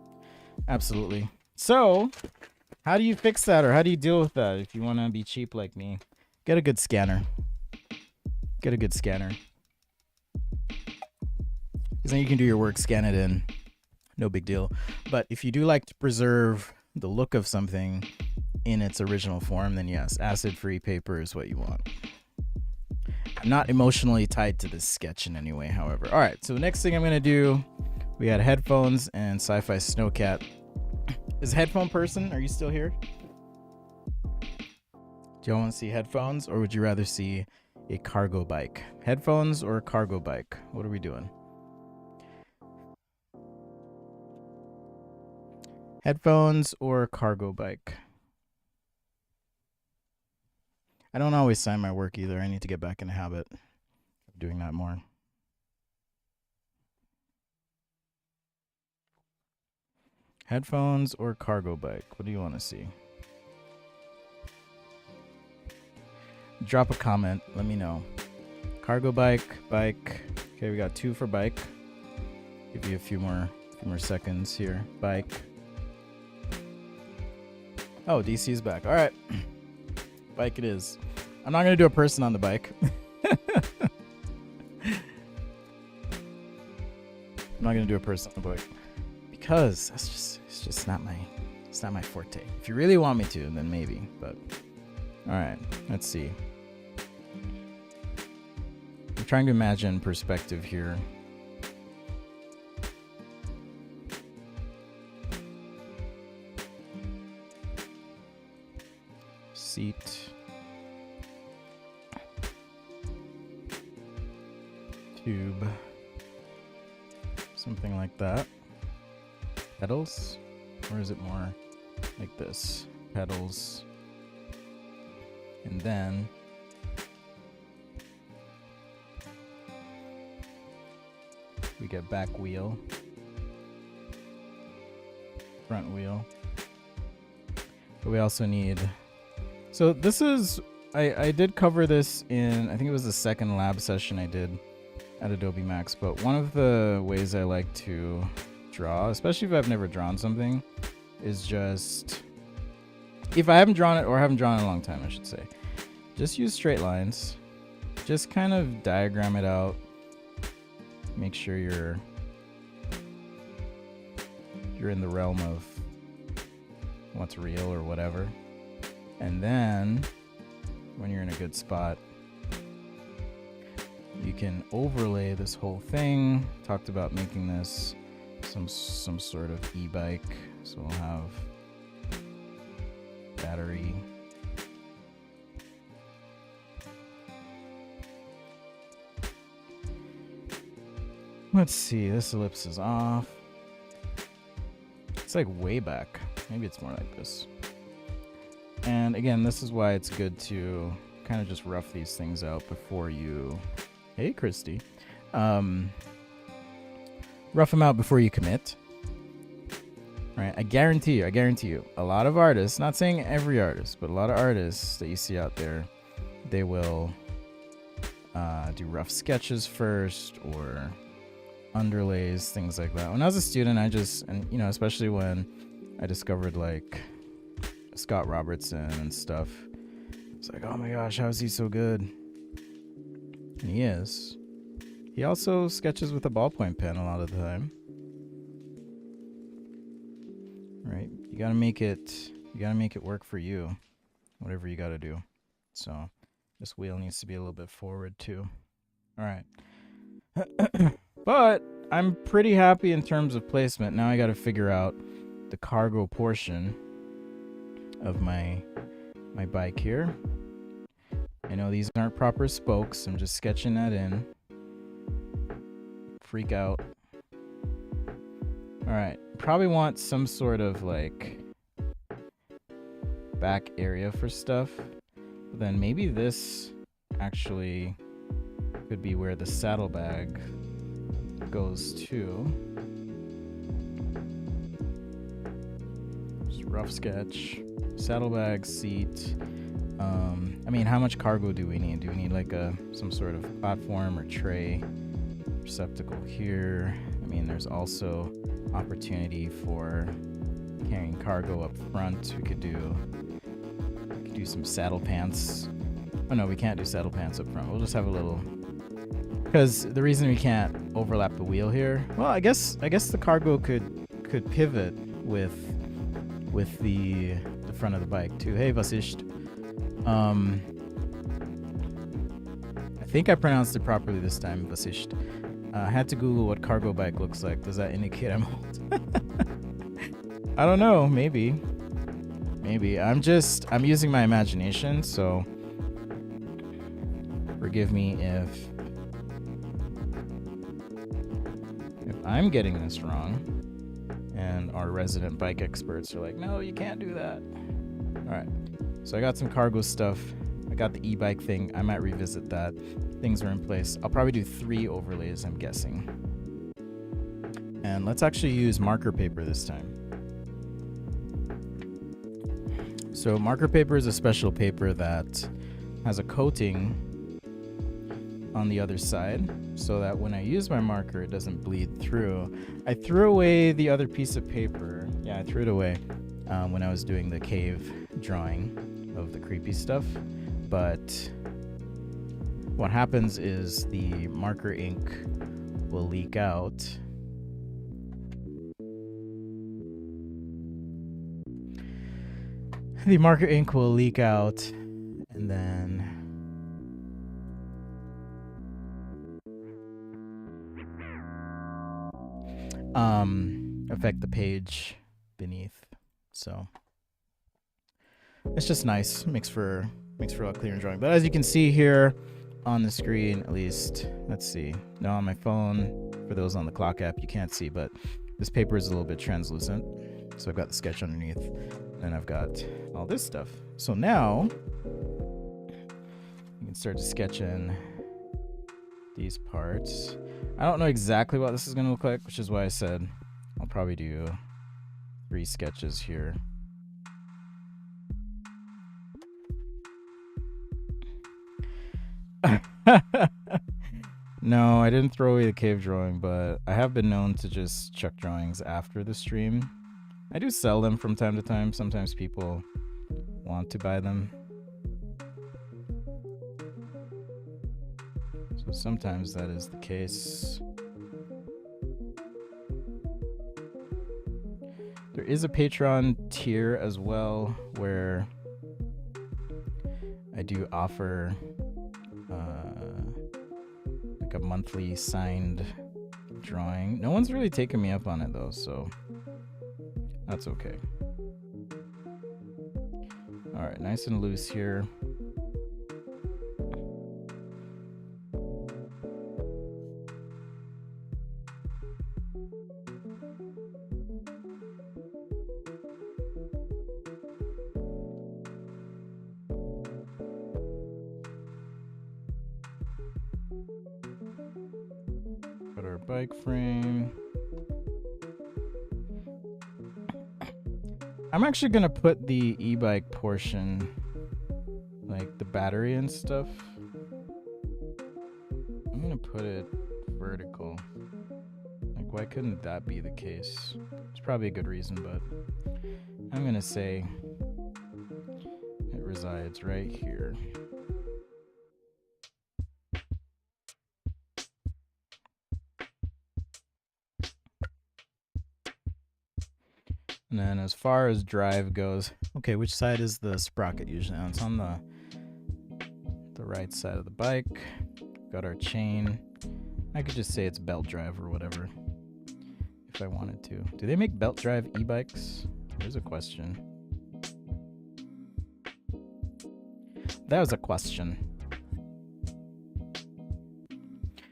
Absolutely. So, how do you fix that, or how do you deal with that if you want to be cheap like me? Get a good scanner. Get a good scanner. Because then you can do your work, scan it in. No big deal. But if you do like to preserve the look of something in its original form, then yes, acid-free paper is what you want. I'm not emotionally tied to this sketch in any way, however. All right, so the next thing I'm going to do, we had headphones and Sci-Fi Snowcat. Is headphone person, are you still here? Do y'all want to see headphones, or would you rather see a cargo bike? Headphones or a cargo bike? What are we doing? Headphones or cargo bike? I don't always sign my work either. I need to get back in the habit of doing that more. Headphones or cargo bike? What do you want to see? Drop a comment. Let me know. Cargo bike, bike. Okay, we got 2 for bike. Give you a few more seconds here. Bike. Oh, DC's back. All right. Bike it is. I'm not going to do a person on the bike. I'm not going to do a person on the bike because it's just not my forte. If you really want me to, then maybe, but all right, let's see. I'm trying to imagine perspective here. Seat. Tube. Something like that. Pedals? Or is it more like this? Pedals. And then we get back wheel, front wheel. But we also need, so this is, I did cover this in, I think it was the second lab session I did at Adobe Max, but one of the ways I like to draw, especially if I've never drawn something, is just, if I haven't drawn it or haven't drawn it in a long time, I should say, just use straight lines. Just kind of diagram it out. Make sure you're in the realm of what's real or whatever. And then when you're in a good spot, you can overlay this whole thing. Talked about making this some sort of e-bike. So we'll have battery. Let's see, this ellipse is off. It's like way back. Maybe it's more like this. And again, this is why it's good to kind of just rough these things out before you... Hey, Christy. Rough them out before you commit. Right? I guarantee you, a lot of artists, not saying every artist, but a lot of artists that you see out there, they will do rough sketches first or underlays, things like that. When I was a student, especially when I discovered like Scott Robertson and stuff, it's like, oh my gosh, how is he so good? And he is. He also sketches with a ballpoint pen a lot of the time. Right? You gotta make it work for you, whatever you gotta do. So this wheel needs to be a little bit forward too. All right. But I'm pretty happy in terms of placement. Now I got to figure out the cargo portion of my bike here. I know these aren't proper spokes. I'm just sketching that in. Freak out. All right. Probably want some sort of like back area for stuff. But then maybe this actually could be where the saddlebag goes to. Just rough sketch. Saddlebag, seat. I mean, how much cargo do we need? Do we need like some sort of platform or tray? Receptacle here. I mean, there's also opportunity for carrying cargo up front. We could do some saddle pants. Oh no, we can't do saddle pants up front. We'll just have a little, because the reason we can't overlap the wheel here, well, I guess the cargo could pivot with the front of the bike too. Hey, Vasisht. I think I pronounced it properly this time, Vasisht. I had to Google what cargo bike looks like. Does that indicate I'm old? I don't know. Maybe. I'm using my imagination, so forgive me if I'm getting this wrong. And our resident bike experts are like, no, you can't do that. All right. So I got some cargo stuff. I got the e-bike thing. I might revisit that. Things are in place. I'll probably do 3 overlays, I'm guessing. And let's actually use marker paper this time. So marker paper is a special paper that has a coating on the other side so that when I use my marker, it doesn't bleed through. I threw away the other piece of paper. Yeah, I threw it away when I was doing the cave drawing of the creepy stuff. But what happens is the marker ink will leak out. The marker ink will leak out, and then affect the page beneath. So it's just nice. Makes for a lot clearer drawing. But as you can see here on the screen, at least, let's see. Now on my phone, for those on the clock app, you can't see, but this paper is a little bit translucent. So I've got the sketch underneath, and I've got all this stuff. So now you can start to sketch in these parts. I don't know exactly what this is going to look like, which is why I said I'll probably do 3 sketches here. No, I didn't throw away the cave drawing, but I have been known to just chuck drawings after the stream. I do sell them from time to time. Sometimes people want to buy them. So sometimes that is the case. There is a Patreon tier as well where I do offer like a monthly signed drawing. No one's really taken me up on it though, so that's okay. All right, nice and loose here. Got our bike frame. I'm actually gonna put the e-bike portion, like the battery and stuff, I'm gonna put it vertical. Like, why couldn't that be the case? It's probably a good reason, but I'm gonna say it resides right here. And then as far as drive goes, okay, which side is the sprocket usually on? It's on the right side of the bike. Got our chain. I could just say it's belt drive or whatever if I wanted to. Do they make belt drive e-bikes? There's a question. That was a question.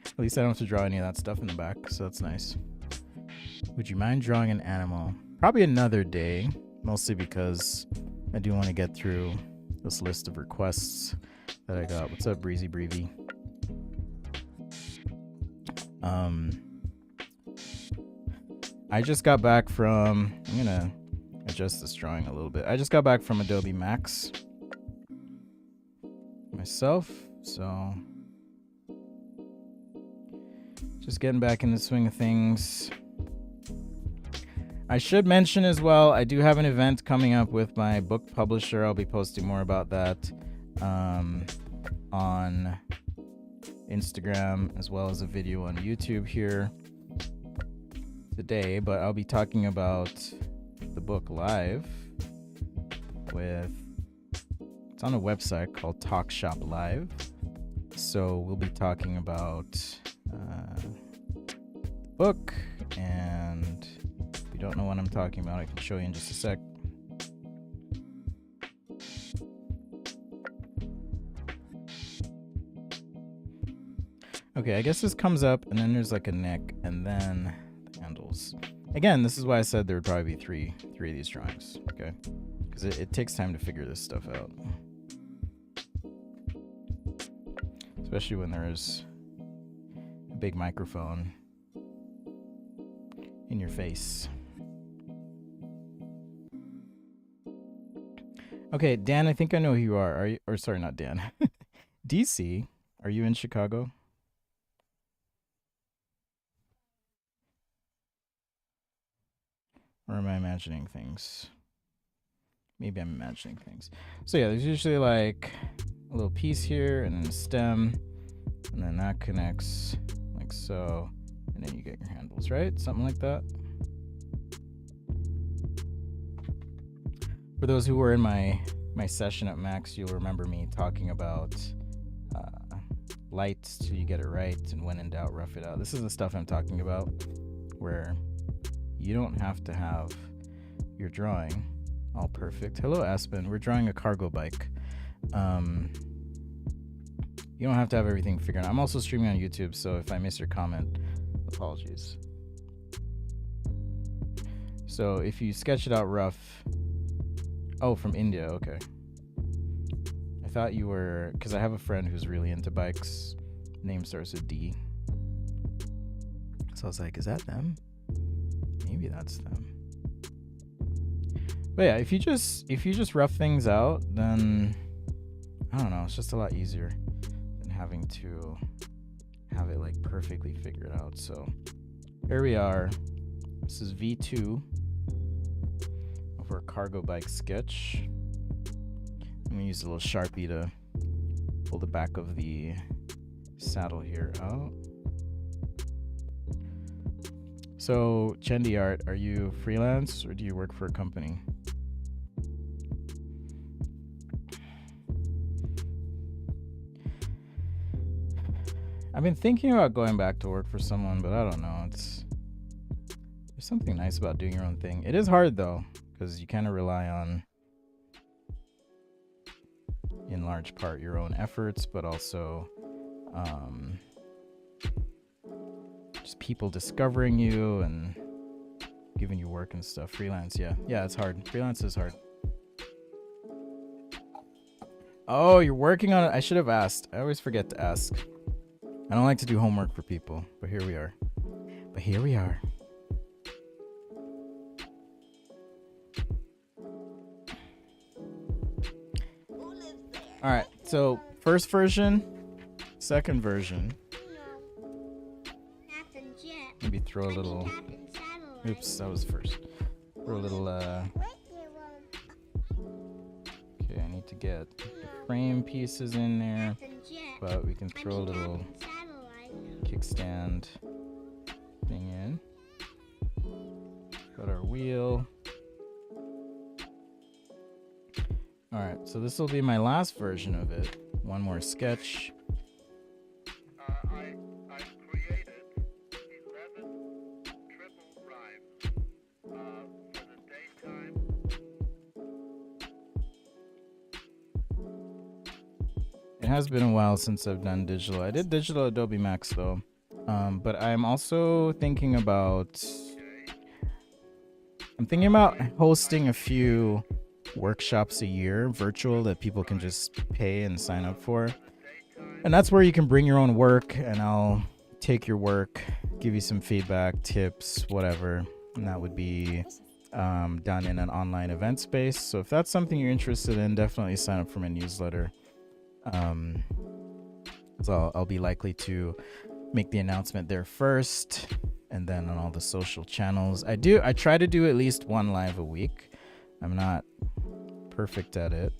At least I don't have to draw any of that stuff in the back, so that's nice. Would you mind drawing an animal? Probably another day, mostly because I do want to get through this list of requests that I got. What's up, Breezy Breevy? I just got back from, I'm gonna adjust this drawing a little bit. I just got back from Adobe Max myself, so just getting back in the swing of things. I should mention as well, I do have an event coming up with my book publisher. I'll be posting more about that on Instagram as well as a video on YouTube here today, but I'll be talking about the book live with, it's on a website called Talk Shop Live. So we'll be talking about the book, and if you don't know what I'm talking about, I can show you in just a sec. Okay, I guess this comes up and then there's like a neck and then the handles. Again, this is why I said there would probably be three of these drawings, okay? Because it takes time to figure this stuff out. Especially when there's a big microphone in your face. Okay, Dan, I think I know who you are. Are you, or sorry, not Dan. DC, are you in Chicago? Or am I imagining things? Maybe I'm imagining things. So yeah, there's usually like a little piece here and then a stem, and then that connects like so, and then you get your handles, right? Something like that. For those who were in my session at Max, you'll remember me talking about light till you get it right, and when in doubt, rough it out. This is the stuff I'm talking about, where you don't have to have your drawing all perfect. Hello, Aspen. We're drawing a cargo bike. You don't have to have everything figured out. I'm also streaming on YouTube, so if I miss your comment, apologies. So if you sketch it out rough... Oh, from India, okay. I thought you were... Because I have a friend who's really into bikes. Name starts with D. So I was like, is that them? Maybe that's them. But yeah, if you just rough things out, then... I don't know, it's just a lot easier than having to have it like perfectly figured out. So here we are. This is V2 of our cargo bike sketch. I'm gonna use a little Sharpie to pull the back of the saddle here out. So Chendi Art, are you freelance or do you work for a company? I've been thinking about going back to work for someone, but I don't know. There's something nice about doing your own thing. It is hard though, because you kind of rely on, in large part, your own efforts, but also just people discovering you and giving you work and stuff. Freelance, yeah, it's hard. Freelance is hard. Oh, you're working on it. I should have asked. I always forget to ask. I don't like to do homework for people, but here we are. All right, so first version, second version. Maybe throw a little... Oops, that was first. Throw a little... Okay, I need to get the frame pieces in there, but we can throw a little kickstand thing in. Got our wheel. Alright, so this will be my last version of it. One more sketch. I've created 11 triple rhymes for the daytime. It has been a while since I've done digital. I did digital Adobe Max though. But I'm also thinking about... I'm thinking about hosting a few workshops a year, virtual, that people can just pay and sign up for. And that's where you can bring your own work, and I'll take your work, give you some feedback, tips, whatever. And that would be done in an online event space. So if that's something you're interested in, definitely sign up for my newsletter. So I'll be likely to make the announcement there first, and then on all the social channels. I try to do at least one live a week. I'm not perfect at it.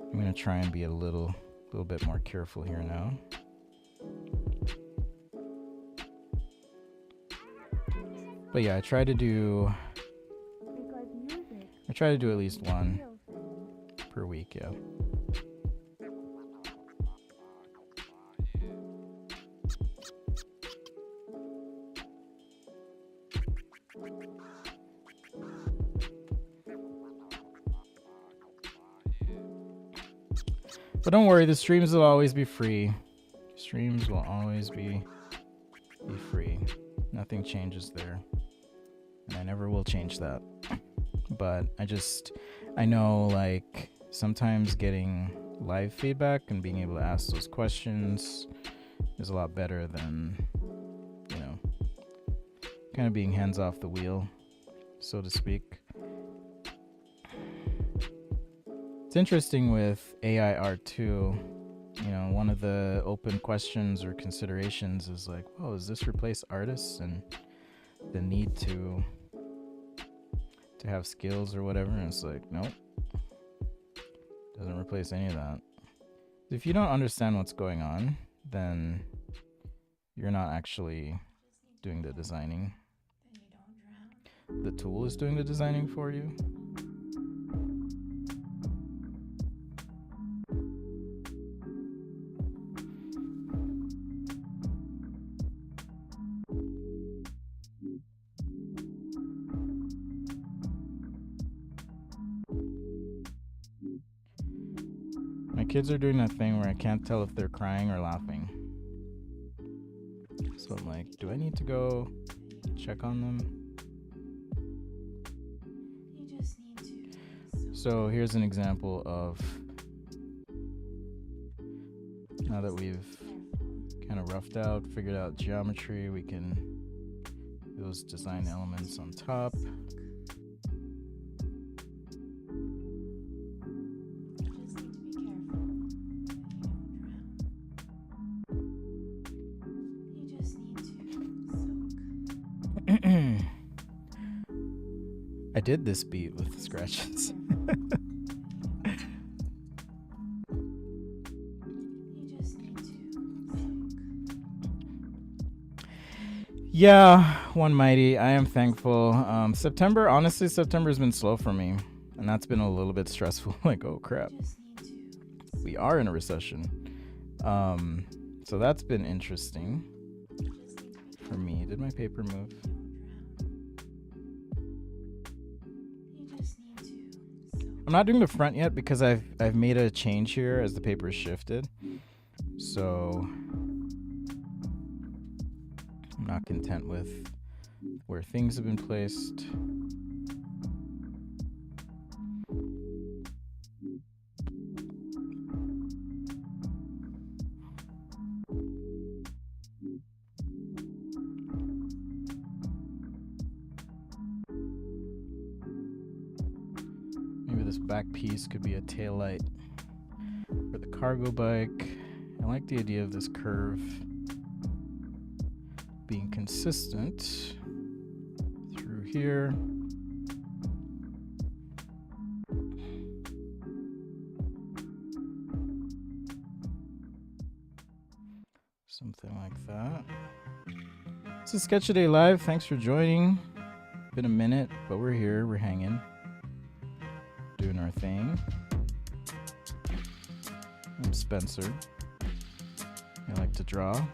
I'm gonna try and be a little bit more careful here now. But yeah, I try to do at least one per week, yeah. But don't worry, the streams will always be free. Streams will always be free. Nothing changes there. And I never will change that. But I know, like, sometimes getting live feedback and being able to ask those questions is a lot better than, you know, kind of being hands off the wheel, so to speak. It's interesting with AI art too. You know, one of the open questions or considerations is like, well, does this replace artists and the need to have skills or whatever? And it's like, nope. Doesn't replace any of that. If you don't understand what's going on, then you're not actually doing the designing. The tool is doing the designing for you. My kids are doing that thing where I can't tell if they're crying or laughing. So I'm like, do I need to go check on them? So here's an example of, now that we've kind of roughed out, figured out geometry, we can do those design elements on top. I did this beat with scratches. Yeah, one mighty. I am thankful. September, honestly, September's been slow for me, and that's been a little bit stressful. Like, oh crap, we are in a recession. So that's been interesting for me. Did my paper move? I'm not doing the front yet because I've made a change here as the paper is shifted. So I'm not content with where things have been placed. Maybe this back piece could be a tail light for the cargo bike. I like the idea of this curve being consistent through here. Something like that. This is Sketch a Day Live. Thanks for joining. Been a minute, but we're here. We're hanging. Doing our thing. I'm Spencer. I like to draw,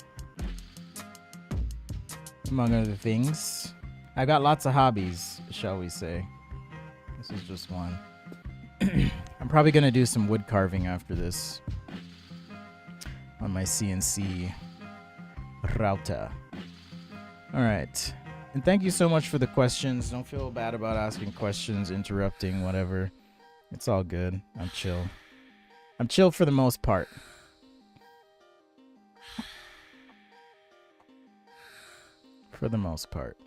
among other things. I've got lots of hobbies, shall we say. This is just one. I'm probably going to do some wood carving after this on my CNC router. All right. And thank you so much for the questions. Don't feel bad about asking questions, interrupting, whatever. It's all good. I'm chill. I'm chill for the most part. For the most part.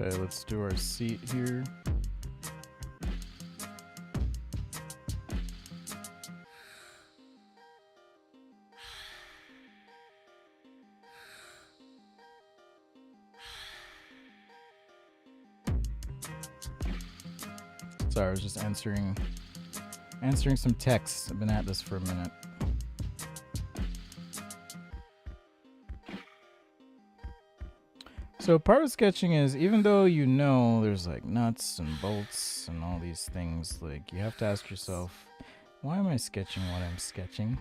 Okay, let's do our seat here. Sorry, I was just answering some texts. I've been at this for a minute. So part of sketching is, even though you know there's like nuts and bolts and all these things, like you have to ask yourself, why am I sketching what I'm sketching?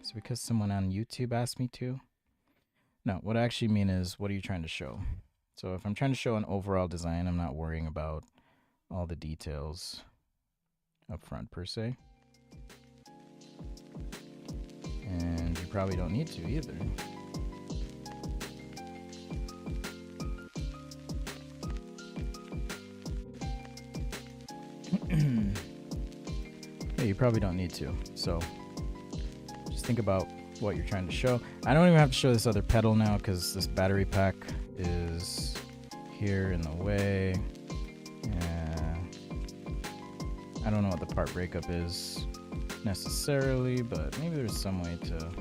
Is it because someone on YouTube asked me to? No, what I actually mean is, what are you trying to show? So if I'm trying to show an overall design, I'm not worrying about all the details up front per se. And you probably don't need to either. Yeah, you probably don't need to. So just think about what you're trying to show. I don't even have to show this other pedal now because this battery pack is here in the way. I don't know what the part breakup is necessarily, but maybe there's some way to,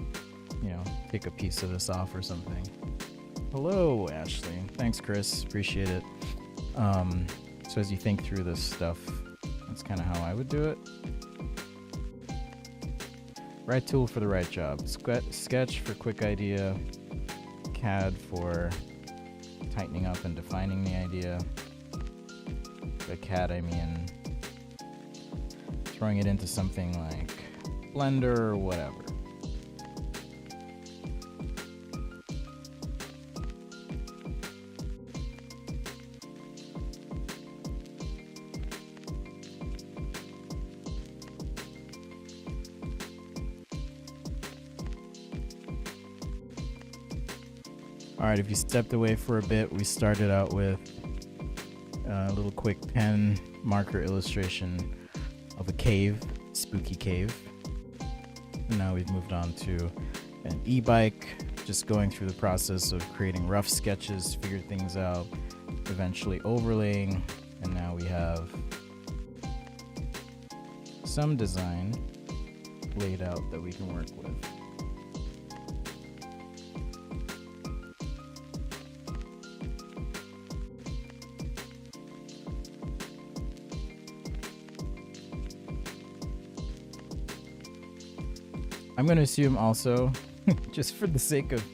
you know, take a piece of this off or something. Hello, Ashley. Thanks, Chris. Appreciate it. So as you think through this stuff, that's kind of how I would do it. Right tool for the right job. Sketch for quick idea. CAD for tightening up and defining the idea. By CAD, I mean throwing it into something like Blender or whatever. Alright, if you stepped away for a bit, we started out with a little quick pen marker illustration of a cave, spooky cave. And now we've moved on to an e-bike, just going through the process of creating rough sketches, figure things out, eventually overlaying, and now we have some design laid out that we can work with. I'm going to assume also, just for the sake of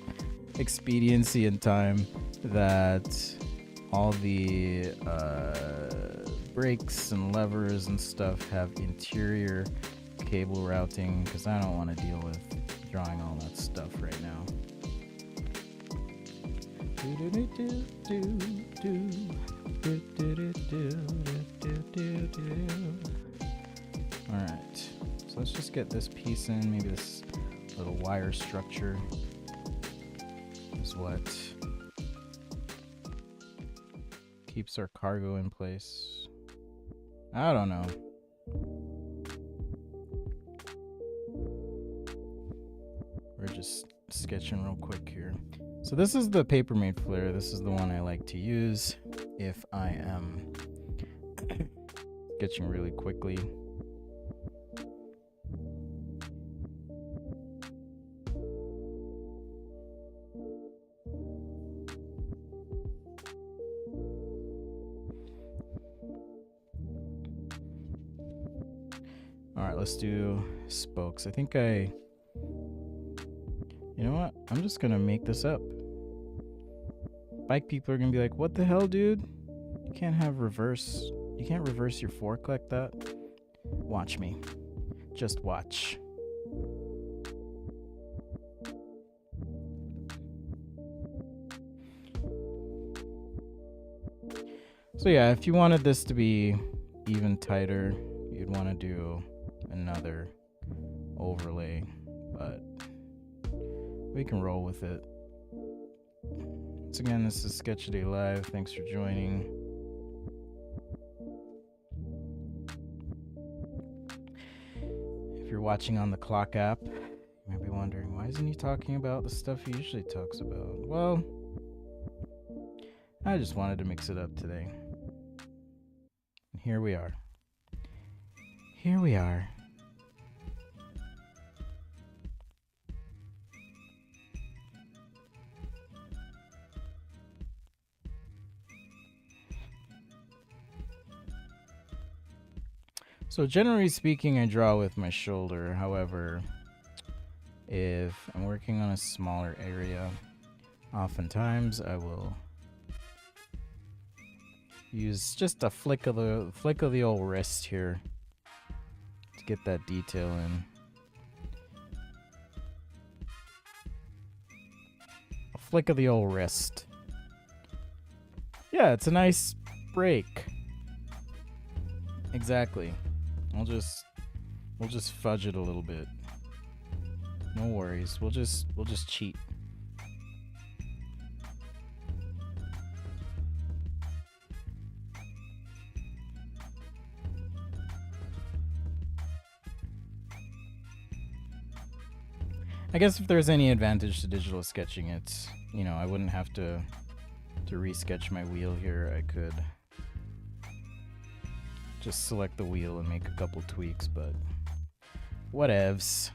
expediency and time, that all the brakes and levers and stuff have interior cable routing, because I don't want to deal with drawing all that stuff right now. Alright, so let's just get this piece in, maybe this little wire structure is what keeps our cargo in place. I don't know. We're just sketching real quick here. So this is the Papermate Flare. This is the one I like to use if I am sketching really quickly. Alright, let's do spokes. I think you know what? I'm just gonna make this up. Bike people are gonna be like, what the hell, dude? You can't reverse your fork like that. Watch me. Just watch. So yeah, if you wanted this to be even tighter, you'd want to do another overlay, but we can roll with it. Once again, this is Sketch a Day Live. Thanks for joining. If you're watching on the Clock app, you might be wondering, why isn't he talking about the stuff he usually talks about? Well, I just wanted to mix it up today. And here we are. Here we are. So generally speaking, I draw with my shoulder. However, if I'm working on a smaller area, oftentimes I will use just a flick of the old wrist here to get that detail in. A flick of the old wrist. Yeah, it's a nice break. Exactly. We'll just fudge it a little bit. No worries. We'll just cheat. I guess if there's any advantage to digital sketching, it's, you know, I wouldn't have to resketch my wheel here. I could just select the wheel and make a couple tweaks, but whatevs.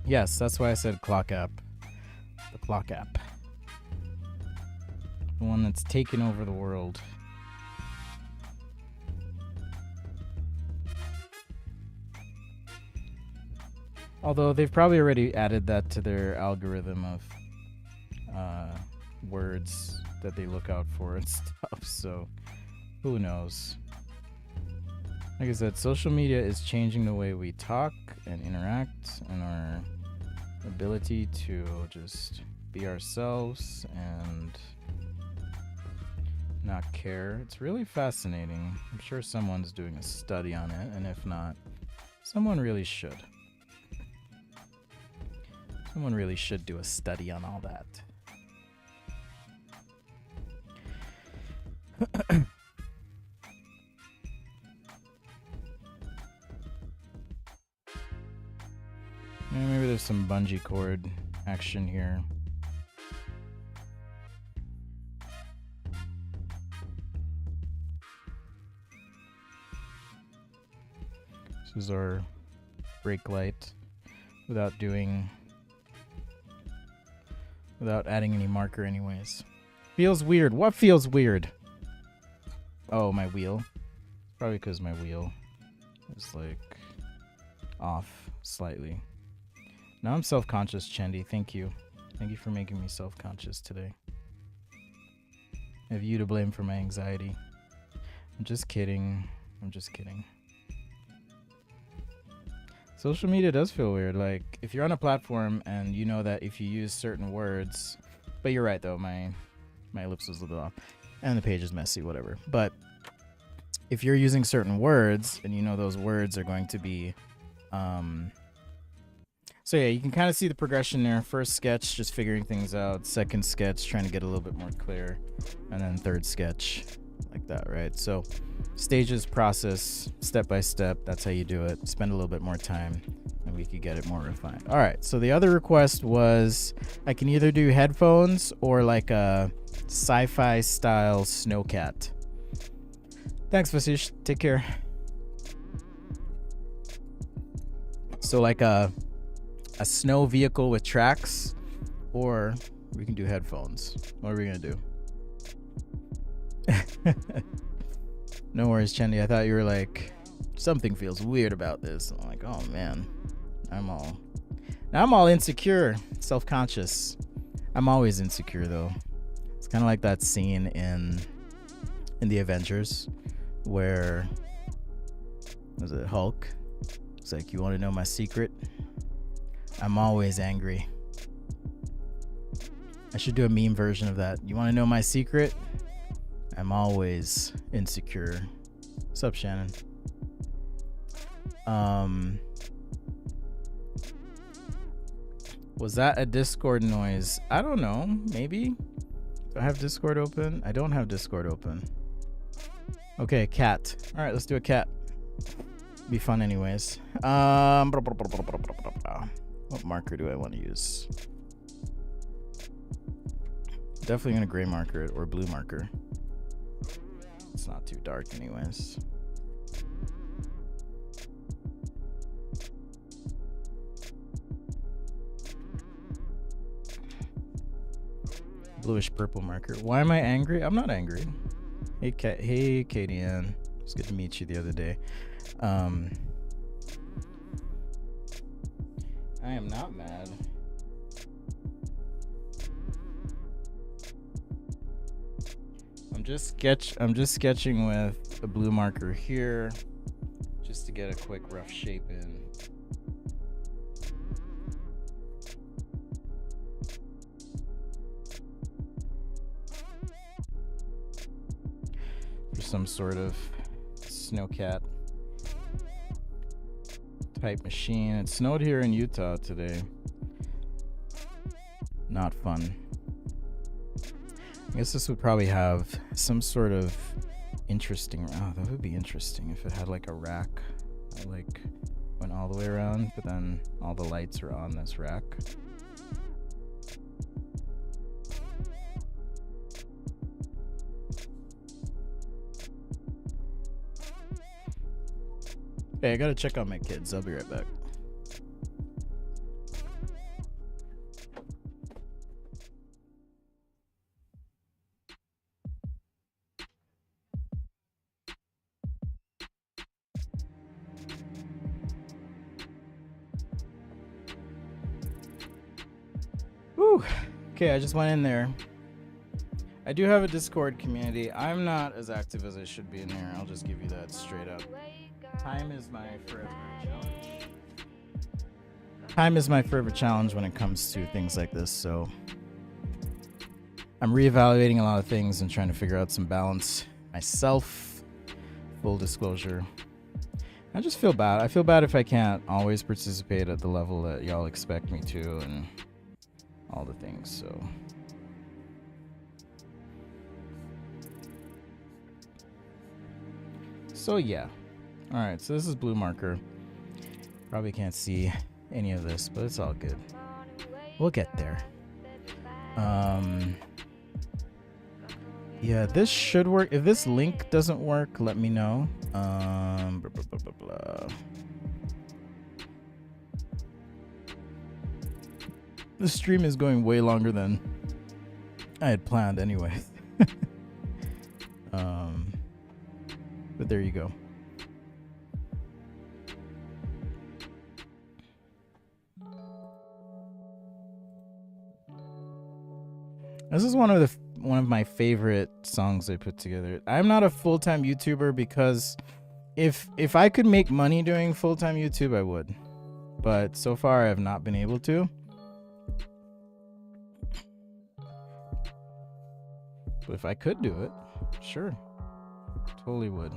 Yes, that's why I said clock app. The clock app. The one that's taken over the world. Although they've probably already added that to their algorithm of words that they look out for and stuff, so who knows. Like I said, social media is changing the way we talk and interact and our ability to just be ourselves and not care. It's really fascinating. I'm sure someone's doing a study on it, and if not, someone really should. Someone really should do a study on all that. Maybe there's some bungee cord action here. This is our brake light without adding any marker anyways. Feels weird. What feels weird? Oh, my wheel. Probably because my wheel is like off slightly. Now I'm self-conscious, Chendi. Thank you. Thank you for making me self-conscious today. I have you to blame for my anxiety. I'm just kidding. I'm just kidding. Social media does feel weird. Like, if you're on a platform and you know that if you use certain words, but you're right though, my ellipse was a little off, and the page is messy, whatever. But if you're using certain words and you know those words are going to be, so yeah, you can kind of see the progression there. First sketch, just figuring things out. Second sketch, trying to get a little bit more clear, and then third sketch, like that, right? So stages, process, step by step. That's how you do it. Spend a little bit more time and we could get it more refined. All right, so the other request was I can either do headphones or like a sci-fi style snowcat. Thanks, Vasish. Take care. So like a snow vehicle with tracks, or we can do headphones. What are we gonna do? No worries, Chendi. I thought you were like, something feels weird about this. I'm like, oh man, I'm all insecure, self-conscious. I'm always insecure though. It's kind of like that scene in the Avengers where, was it Hulk? It's like, you want to know my secret? I'm always angry. I should do a meme version of that. You want to know my secret? I'm always insecure. What's up, Shannon? Was that a Discord noise? I don't know. Maybe. Do I have Discord open? I don't have Discord open. Okay, cat. All right, let's do a cat. Be fun anyways. What marker do I want to use? Definitely gonna gray marker it or blue marker. It's not too dark anyways. Bluish purple marker. Why am I angry? I'm not angry. Hey, hey, Katie Ann. It's good to meet you the other day. I am not mad. I'm just sketching with a blue marker here, just to get a quick rough shape in. For some sort of snowcat type machine. It snowed here in Utah today. Not fun. I guess this would probably have some sort of interesting. Oh, that would be interesting if it had like a rack that like went all the way around, but then all the lights are on this rack. Hey, I gotta check on my kids. I'll be right back. Whew. Okay, I just went in there. I do have a Discord community. I'm not as active as I should be in there. I'll just give you that straight up. Time is my forever challenge. Time is my forever challenge when it comes to things like this. So I'm reevaluating a lot of things and trying to figure out some balance myself. Full disclosure. I just feel bad. I feel bad if I can't always participate at the level that y'all expect me to and all the things. So yeah. All right. So this is blue marker. Probably can't see any of this, but it's all good. We'll get there. Yeah, this should work. If this link doesn't work, let me know. Blah, blah, blah, blah, blah. The stream is going way longer than I had planned anyway. But there you go. This is one of my favorite songs I put together. I'm not a full-time YouTuber because if I could make money doing full-time YouTube, I would. But so far I have not been able to. But if I could do it, sure. Totally would.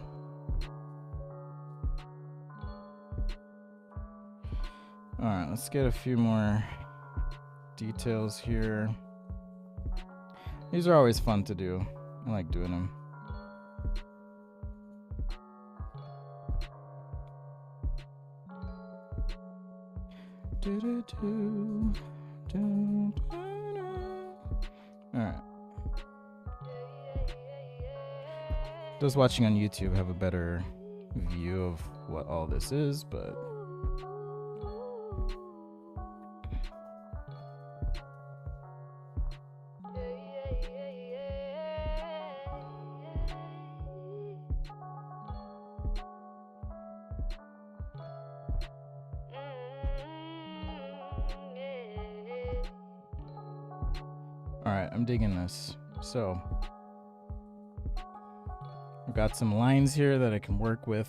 All right, let's get a few more details here. These are always fun to do. I like doing them. All right. Those watching on YouTube have a better view of what all this is, but all right, I'm digging this. So I've got some lines here that I can work with.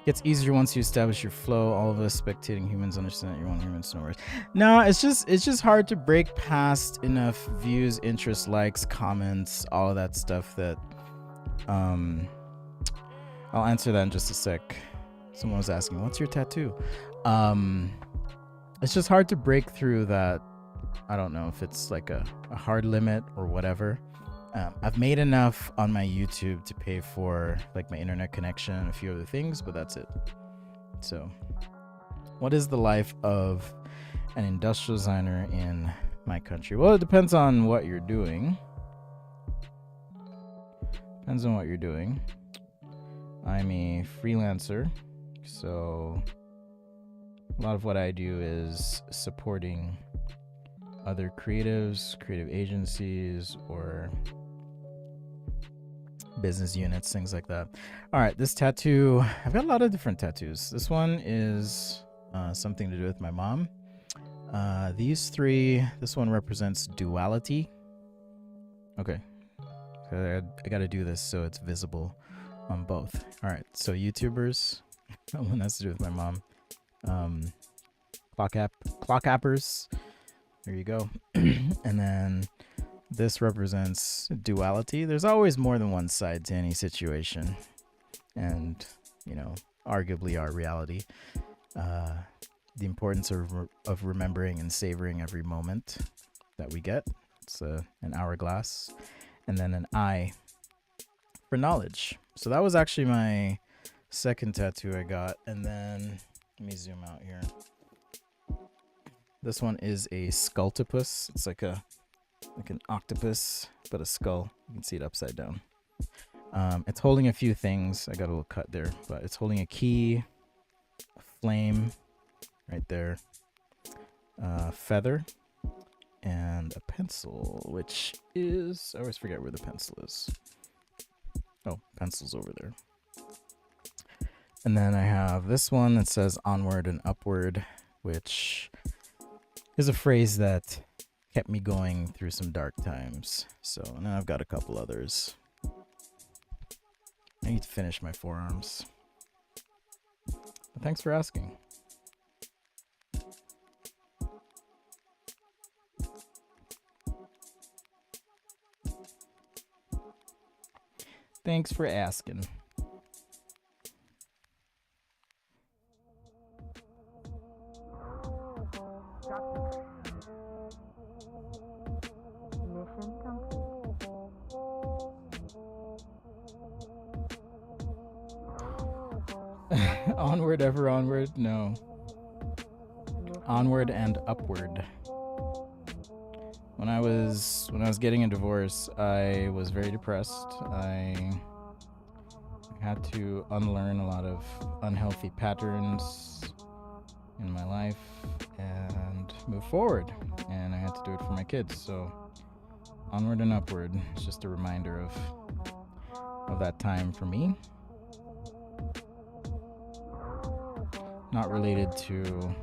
Gets easier once you establish your flow. All of us spectating humans understand that you want humans to know. No, it's just hard to break past enough views, interests, likes, comments, all of that stuff that I'll answer that in just a sec. Someone was asking, what's your tattoo? It's just hard to break through that. I don't know if it's like a hard limit or whatever. I've made enough on my YouTube to pay for like my internet connection and a few other things, but that's it. So, what is the life of an industrial designer in my country? Well, it depends on what you're doing. Depends on what you're doing. I'm a freelancer, so a lot of what I do is supporting other creatives, creative agencies, or business units, things like that. All right, this tattoo, I've got a lot of different tattoos. This one is something to do with my mom. These three, this one represents duality. Okay, I got to do this so it's visible on both. All right, so YouTubers, one has to do with my mom. Clock appers. There you go. And then this represents duality. There's always more than one side to any situation. And, you know, arguably our reality. The importance of remembering and savoring every moment that we get. It's an hourglass. And then an eye for knowledge. So that was actually my second tattoo I got. And then, let me zoom out here. This one is a sculptopus. It's like an octopus, but a skull. You can see it upside down. It's holding a few things. I got a little cut there, but it's holding a key, a flame right there, a feather, and a pencil, which is, I always forget where the pencil is. Oh, pencil's over there. And then I have this one that says onward and upward, which is a phrase that kept me going through some dark times. So now I've got a couple others. I need to finish my forearms. But thanks for asking. Thanks for asking. Onward, ever onward? No. Onward and upward. When I was getting a divorce, I was very depressed. I had to unlearn a lot of unhealthy patterns in my life and move forward. And I had to do it for my kids. So onward and upward. It's just a reminder of that time for me. Not related to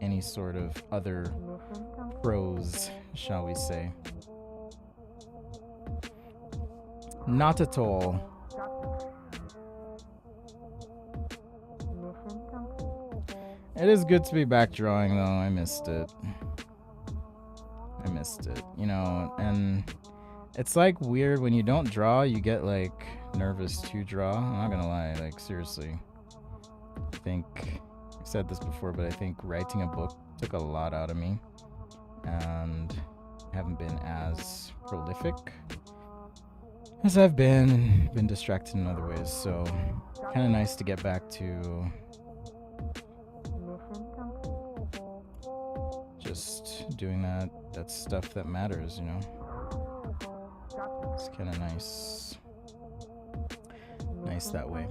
any sort of other pros, shall we say. Not at all. It is good to be back drawing, though. I missed it. You know, and it's like weird when you don't draw, you get like nervous to draw. I'm not gonna lie, like seriously. I think I've said this before, but I think writing a book took a lot out of me, and I haven't been as prolific as I've been distracted in other ways. So kind of nice to get back to just doing that stuff that matters, you know. It's kind of nice that way.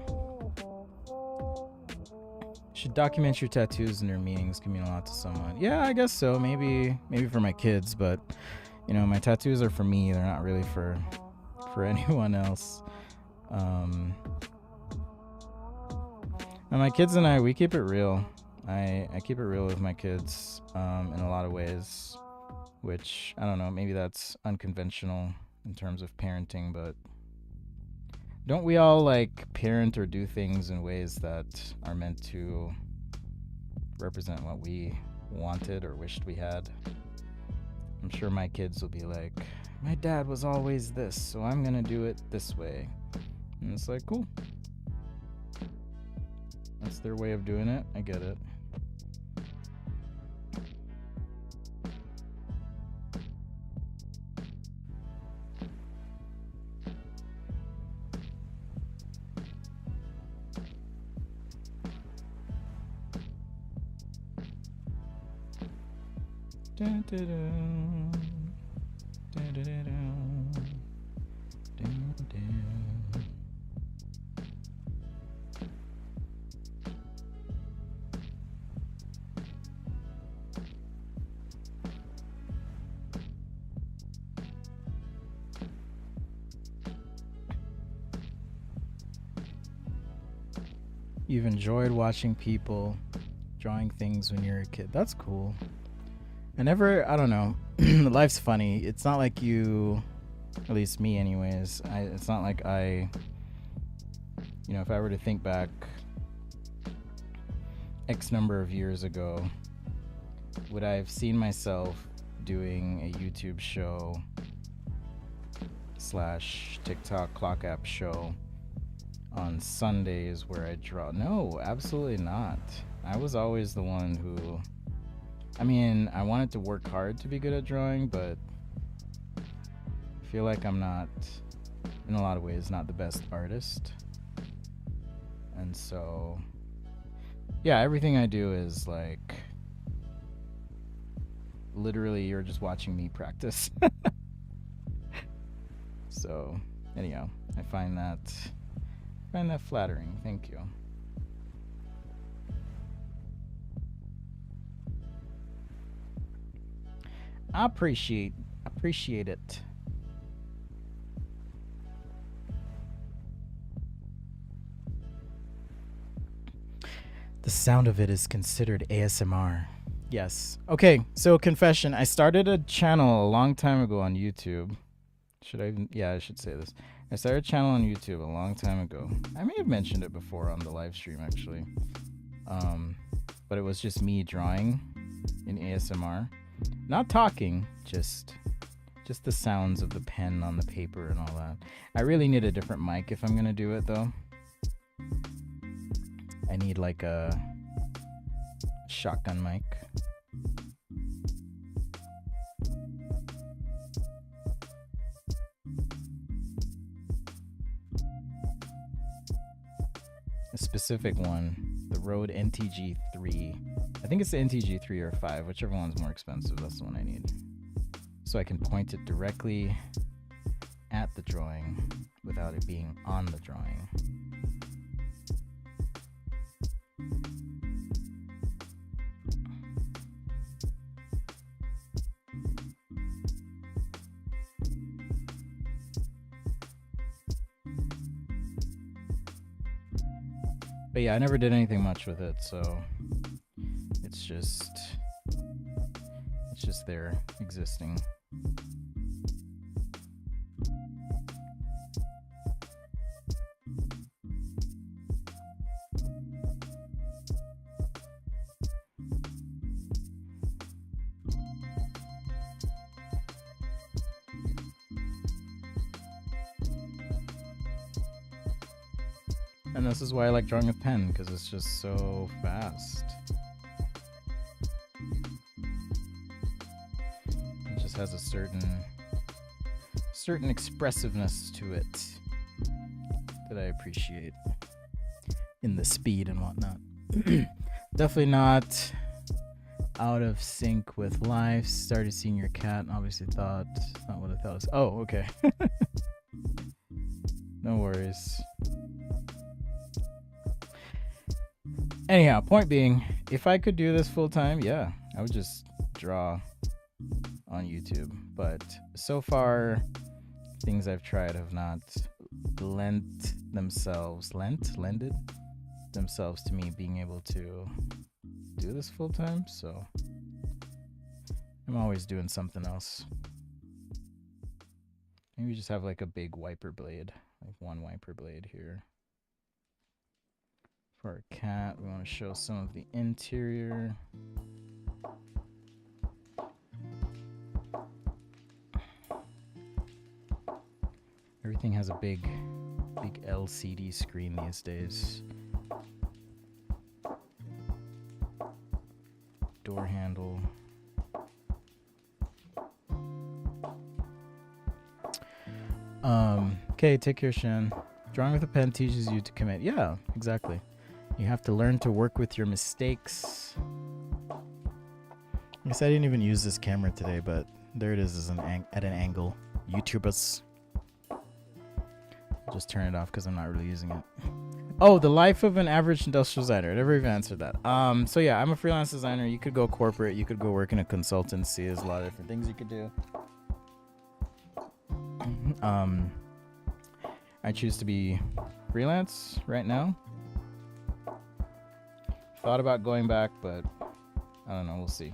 Should document your tattoos and their meanings can mean a lot to someone. Yeah, I guess so. Maybe for my kids, but you know, my tattoos are for me. They're not really for anyone else. And my kids and I, we keep it real. I keep it real with my kids in a lot of ways, which I don't know, maybe that's unconventional in terms of parenting, but don't we all like parent or do things in ways that are meant to represent what we wanted or wished we had? I'm sure my kids will be like, my dad was always this, so I'm gonna do it this way. And it's like, cool. That's their way of doing it. I get it. Dun, dun, dun. Dun, dun, dun, dun. Dun, dun. You've enjoyed watching people drawing things when you're a kid. That's cool. I don't know. Life's funny. It's not like you, at least me anyways, it's not like I, you know, if I were to think back X number of years ago, would I have seen myself doing a YouTube show / TikTok clock app show on Sundays where I draw? No, absolutely not. I was always the one who, I mean, I wanted to work hard to be good at drawing, but I feel like I'm not, in a lot of ways, not the best artist. And so, yeah, everything I do is like, literally you're just watching me practice. So, anyhow, I find that flattering. Thank you. I appreciate it. The sound of it is considered ASMR. Yes. Okay, so confession. I started a channel a long time ago on YouTube. Should I even? Yeah, I should say this. I started a channel on YouTube a long time ago. I may have mentioned it before on the live stream, actually. But it was just me drawing in ASMR. Not talking, just the sounds of the pen on the paper and all that. I really need a different mic if I'm going to do it, though. I need like a shotgun mic. A specific one, the Rode NTG3. I think it's the NTG3 or 5, whichever one's more expensive. That's the one I need. So I can point it directly at the drawing without it being on the drawing. But yeah, I never did anything much with it, so it's just there existing. And this is why I like drawing with pen, because it's just so fast. It just has a certain expressiveness to it that I appreciate in the speed and whatnot. Definitely not out of sync with life. Started seeing your cat and obviously thought it's not what I thought it was. Oh, okay. No worries. Anyhow, point being, if I could do this full time, yeah, I would just draw on YouTube. But so far, things I've tried have not lended themselves to me being able to do this full time. So I'm always doing something else. Maybe just have like a big wiper blade, like one wiper blade here. For our cat, we want to show some of the interior. Everything has a big LCD screen these days. Door handle. Okay, take care, Shan. Drawing with a pen teaches you to commit. Yeah, exactly. You have to learn to work with your mistakes. I guess I didn't even use this camera today, but there it is as at an angle. YouTubers. I'll just turn it off because I'm not really using it. Oh, the life of an average industrial designer. I never even answered that. So yeah, I'm a freelance designer. You could go corporate. You could go work in a consultancy. There's a lot of different things you could do. I choose to be freelance right now. Thought about going back, but I don't know. We'll see.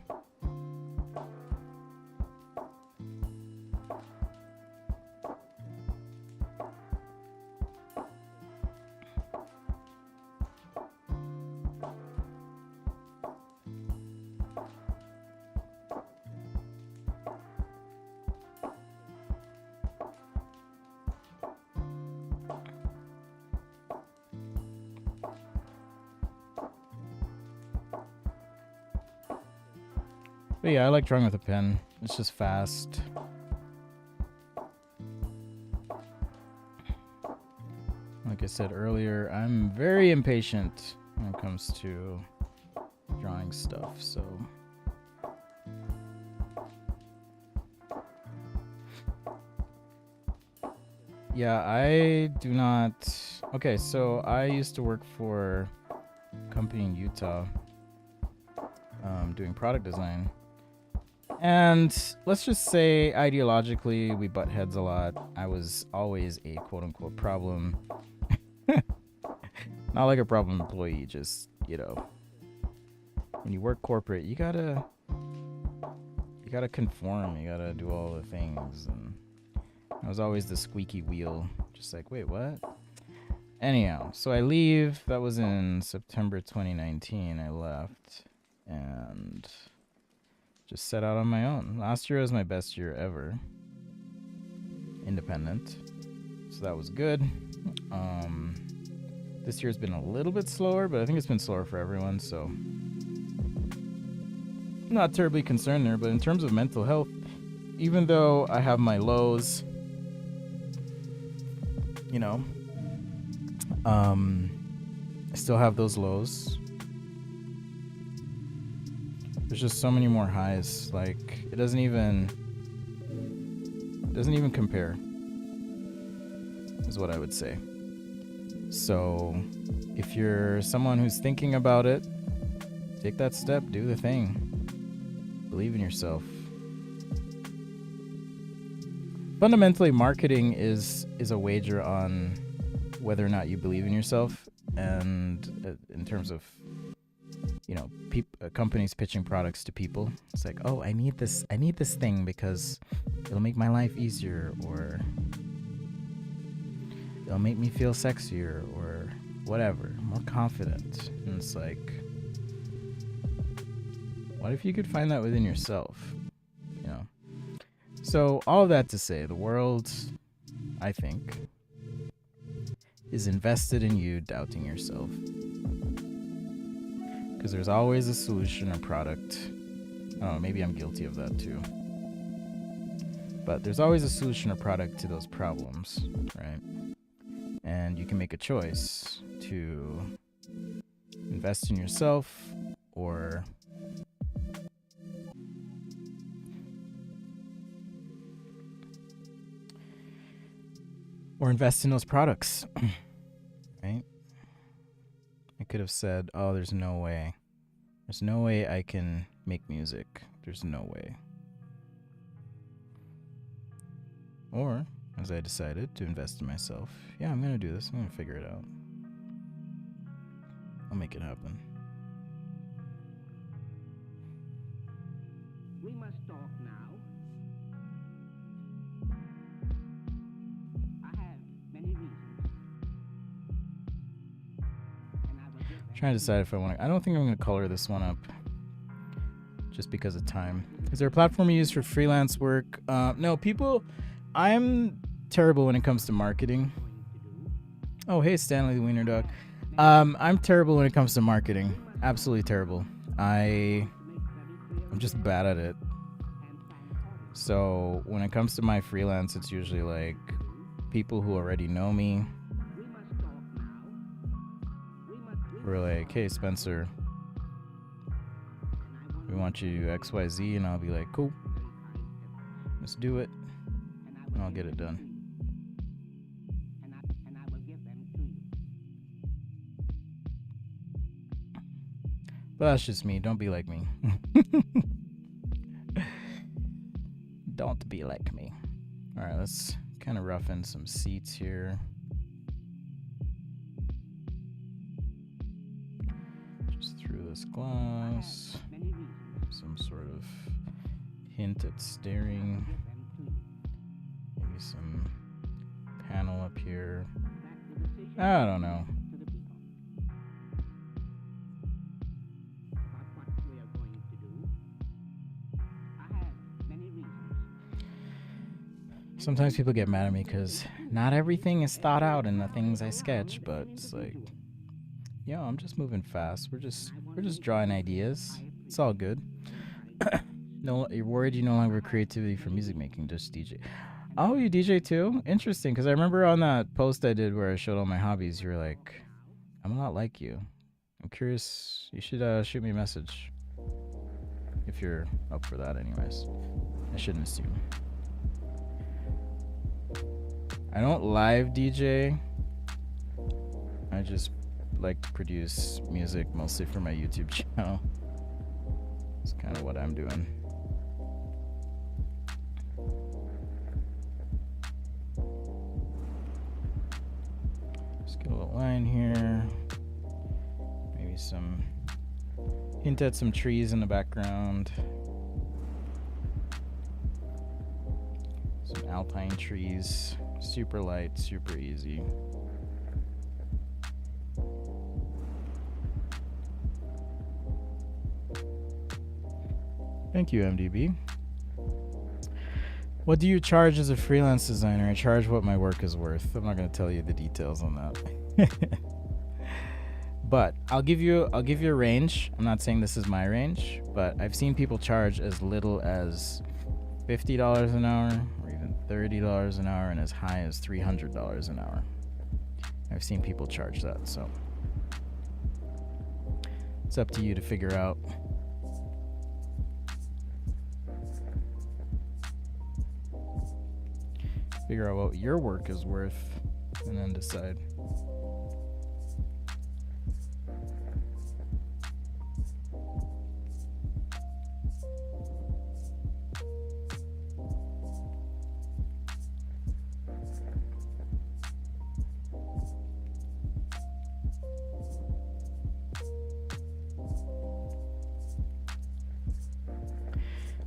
But yeah, I like drawing with a pen. It's just fast. Like I said earlier, I'm very impatient when it comes to drawing stuff, so. Yeah, I do not. Okay, so I used to work for a company in Utah, doing product design. And let's just say ideologically we butt heads a lot. I was always a quote unquote problem. Not like a problem employee, just, you know, when you work corporate, you gotta conform. You gotta do all the things, and I was always the squeaky wheel. Just like, wait, what? Anyhow, so I leave. That was in September 2019. I left and just set out on my own. Last year was my best year ever. Independent. So that was good. This year's been a little bit slower, but I think it's been slower for everyone, so I'm not terribly concerned there. But in terms of mental health, even though I have my lows, you know, I still have those lows. There's just so many more highs. Like, it doesn't even compare, is what I would say. So if you're someone who's thinking about it, take that step, do the thing, believe in yourself. Fundamentally, marketing is a wager on whether or not you believe in yourself, and in terms of, you know, companies pitching products to people. It's like, oh, I need this thing because it'll make my life easier, or it'll make me feel sexier, or whatever, more confident. And it's like, what if you could find that within yourself, you know? So all of that to say, the world, I think, is invested in you doubting yourself. Because there's always a solution or product. I don't know, maybe I'm guilty of that too. But there's always a solution or product to those problems, right? And you can make a choice to invest in yourself or invest in those products, right? I could have said, oh, there's no way I can make music. There's no way. Or, as I decided to invest in myself, yeah, I'm going to do this. I'm going to figure it out. I'll make it happen. We must talk now. I have many reasons. And I will give them. Trying to decide if I want to. I don't think I'm going to color this one up just because of time. Is there a platform you use for freelance work? No, I'm terrible when it comes to marketing. Oh, hey, Stanley the Wiener Dog. I'm terrible when it comes to marketing. Absolutely terrible. I'm just bad at it. So when it comes to my freelance, it's usually like people who already know me. We're like, hey, Spencer, we want you to do XYZ, and I'll be like, cool, let's do it, and I'll get it done. And I will give them to you. But that's just me. Don't be like me. Don't be like me. All right, let's kind of rough in some seats here. Just through this glass. Some sort of hint at staring. Maybe some panel up here. I don't know. Sometimes people get mad at me because not everything is thought out in the things I sketch, but it's like, yo, I'm just moving fast. We're just drawing ideas. It's all good. No, you're worried you no longer have creativity for music making, just DJ. Oh, you DJ too? Interesting, because I remember on that post I did where I showed all my hobbies, you were like, I'm a lot like you. I'm curious. You should shoot me a message if you're up for that anyways. I shouldn't assume. I don't live DJ. I just like to produce music mostly for my YouTube channel. That's kind of what I'm doing. Just get a little line here. Maybe some Hint at some trees in the background. Some alpine trees. Super light, super easy. Thank you, MDB. What do you charge as a freelance designer? I charge what my work is worth. I'm not going to tell you the details on that. But I'll give you a range. I'm not saying this is my range, but I've seen people charge as little as $50 an hour or even $30 an hour and as high as $300 an hour. I've seen people charge that, so it's up to you to figure out. Figure out what your work is worth and then decide.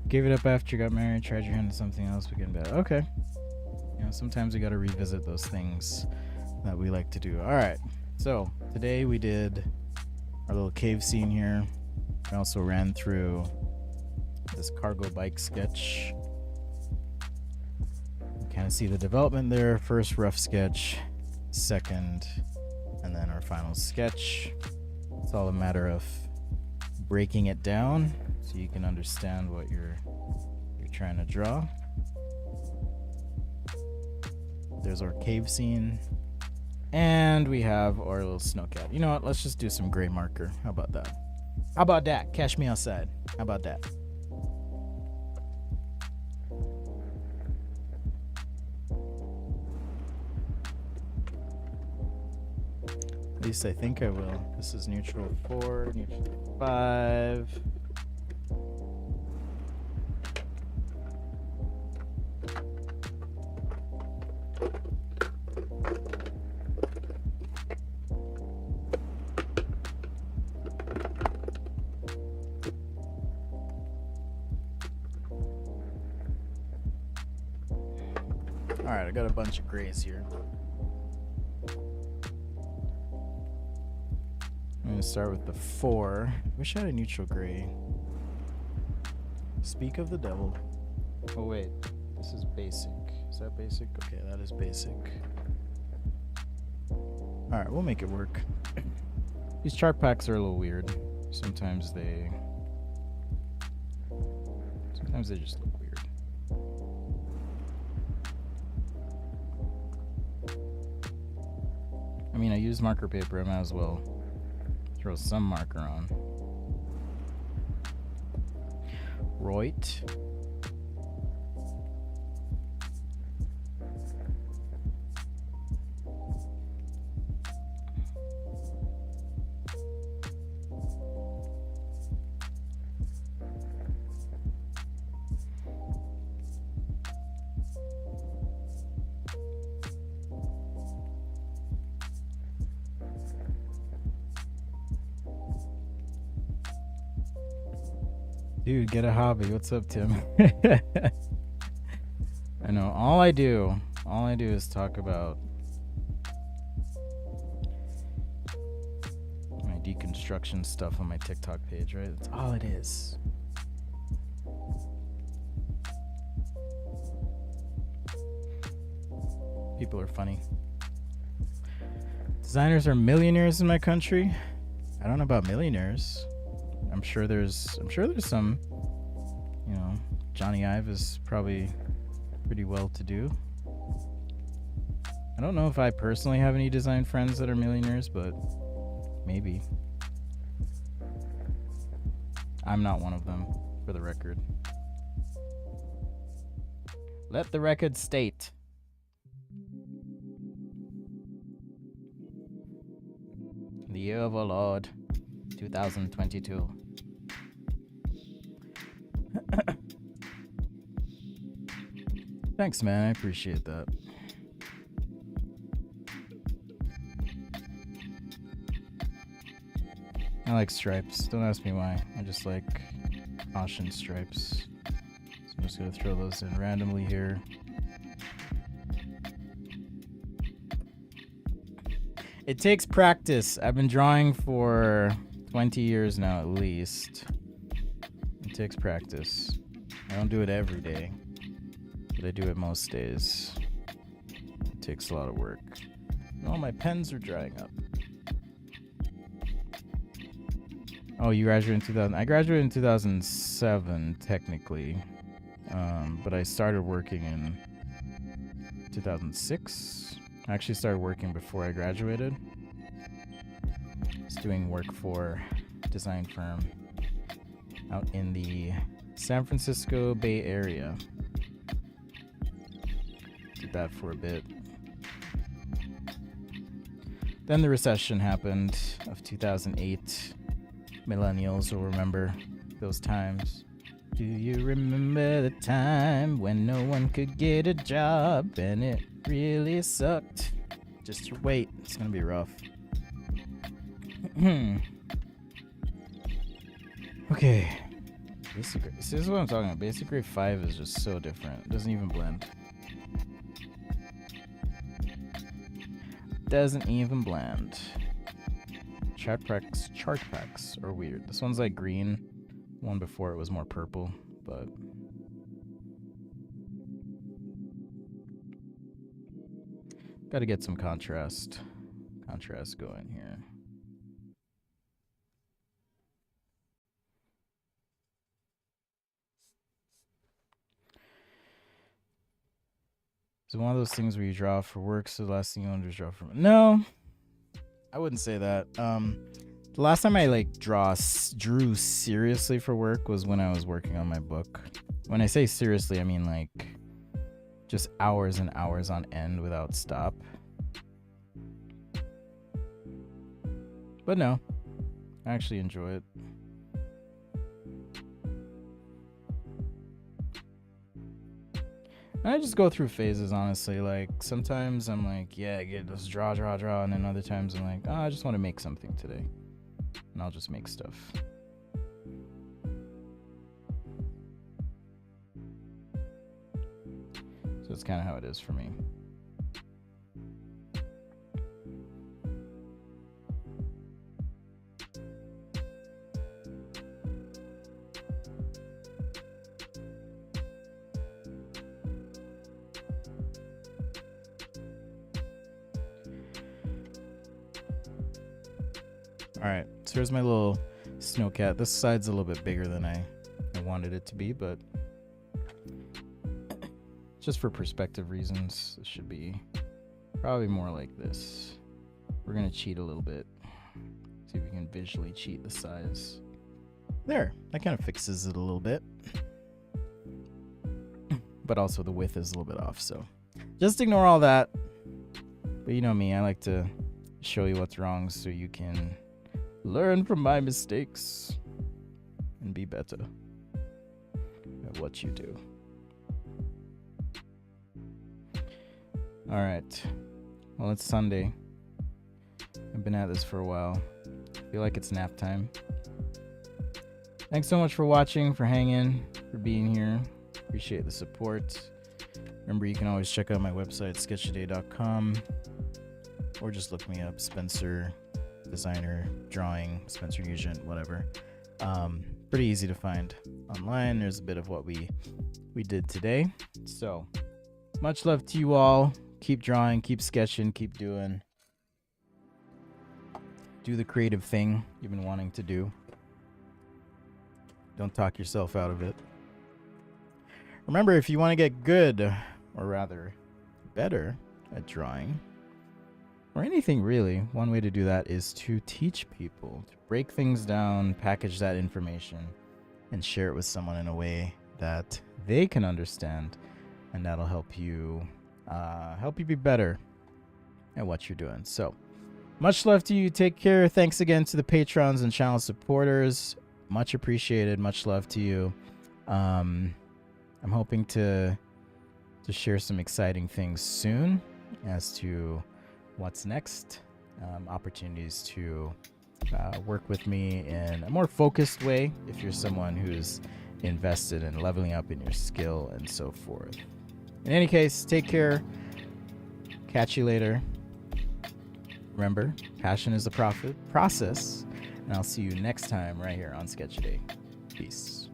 Gave it up after you got married, tried your hand at something else, but getting better. Okay. You know, sometimes we got to revisit those things that we like to do. All right. So today we did our little cave scene here. We also ran through this cargo bike sketch. You kind of see the development there. First rough sketch, second, and then our final sketch. It's all a matter of breaking it down so you can understand what you're trying to draw. There's our cave scene, and we have our little snowcat. You know what? Let's just do some gray marker. How about that? How about that? Catch me outside. How about that? At least I think I will. This is neutral 4, neutral 5. Alright, I got a bunch of grays here. I'm going to start with the 4. Wish I had a neutral gray. Speak of the devil. Oh wait, this is basic. Is that basic? Okay, that is basic. Alright, we'll make it work. These chart packs are a little weird. Sometimes they just look weird. I mean, I use marker paper, I might as well throw some marker on. Right. Dude, get a hobby. What's up, Tim? I know. All I do is talk about my deconstruction stuff on my TikTok page, right? That's all it is. People are funny. Designers are millionaires in my country. I don't know about millionaires. I'm sure there's some, you know, Johnny Ive is probably pretty well to do. I don't know if I personally have any design friends that are millionaires, but maybe. I'm not one of them, for the record. Let the record state. The year of our Lord, 2022. Thanks, man. I appreciate that. I like stripes. Don't ask me why. I just like Ashen stripes. So I'm just gonna throw those in randomly here. It takes practice. I've been drawing for 20 years now at least. It takes practice. I don't do it every day, but I do it most days. It takes a lot of work. And all my pens are drying up. Oh, you graduated in 2000. I graduated in 2007, technically. But I started working in 2006. I actually started working before I graduated. I was doing work for a design firm out in the San Francisco Bay Area. Did that for a bit. Then the recession happened of 2008. Millennials will remember those times. Do you remember the time when no one could get a job and it really sucked? Just you wait, it's gonna be rough. Okay. This is what I'm talking about. Basic Grade 5 is just so different. It doesn't even blend. Doesn't even blend. Chart packs are weird. This one's like green. One before it was more purple, but got to get some contrast going here. Is it one of those things where you draw for work, so the last thing you want to do is draw for... No, I wouldn't say that. The last time I drew seriously for work was when I was working on my book. When I say seriously, I mean like just hours and hours on end without stop. But no, I actually enjoy it. I just go through phases, honestly. Like, sometimes I'm like, yeah, let's draw. And then other times I'm like, oh, I just want to make something today. And I'll just make stuff. So it's kind of how it is for me. Alright, so here's my little snowcat. This side's a little bit bigger than I wanted it to be, but just for perspective reasons, this should be probably more like this. We're going to cheat a little bit. See if we can visually cheat the size. There, that kind of fixes it a little bit. But also the width is a little bit off, so just ignore all that. But you know me, I like to show you what's wrong so you can learn from my mistakes and be better at what you do. All right. Well, it's Sunday. I've been at this for a while. I feel like it's nap time. Thanks so much for watching, for hanging, for being here. Appreciate the support. Remember, you can always check out my website, sketchaday.com, or just look me up, Spencer Designer, Drawing, Spencer Nugent, whatever. Pretty easy to find online. There's a bit of what we did today. So much love to you all. Keep drawing, keep sketching, keep doing. Do the creative thing you've been wanting to do. Don't talk yourself out of it. Remember, if you want to get good, or rather better at drawing, or anything really, one way to do that is to teach people, to break things down, package that information, and share it with someone in a way that they can understand, and that'll help you be better at what you're doing. So, much love to you. Take care. Thanks again to the patrons and channel supporters. Much appreciated. Much love to you. I'm hoping to share some exciting things soon as to what's next, opportunities to work with me in a more focused way if you're someone who's invested in leveling up in your skill and so forth. In any case, take care. Catch you later. Remember, passion is the process, and I'll see you next time right here on Sketch A Day. Peace.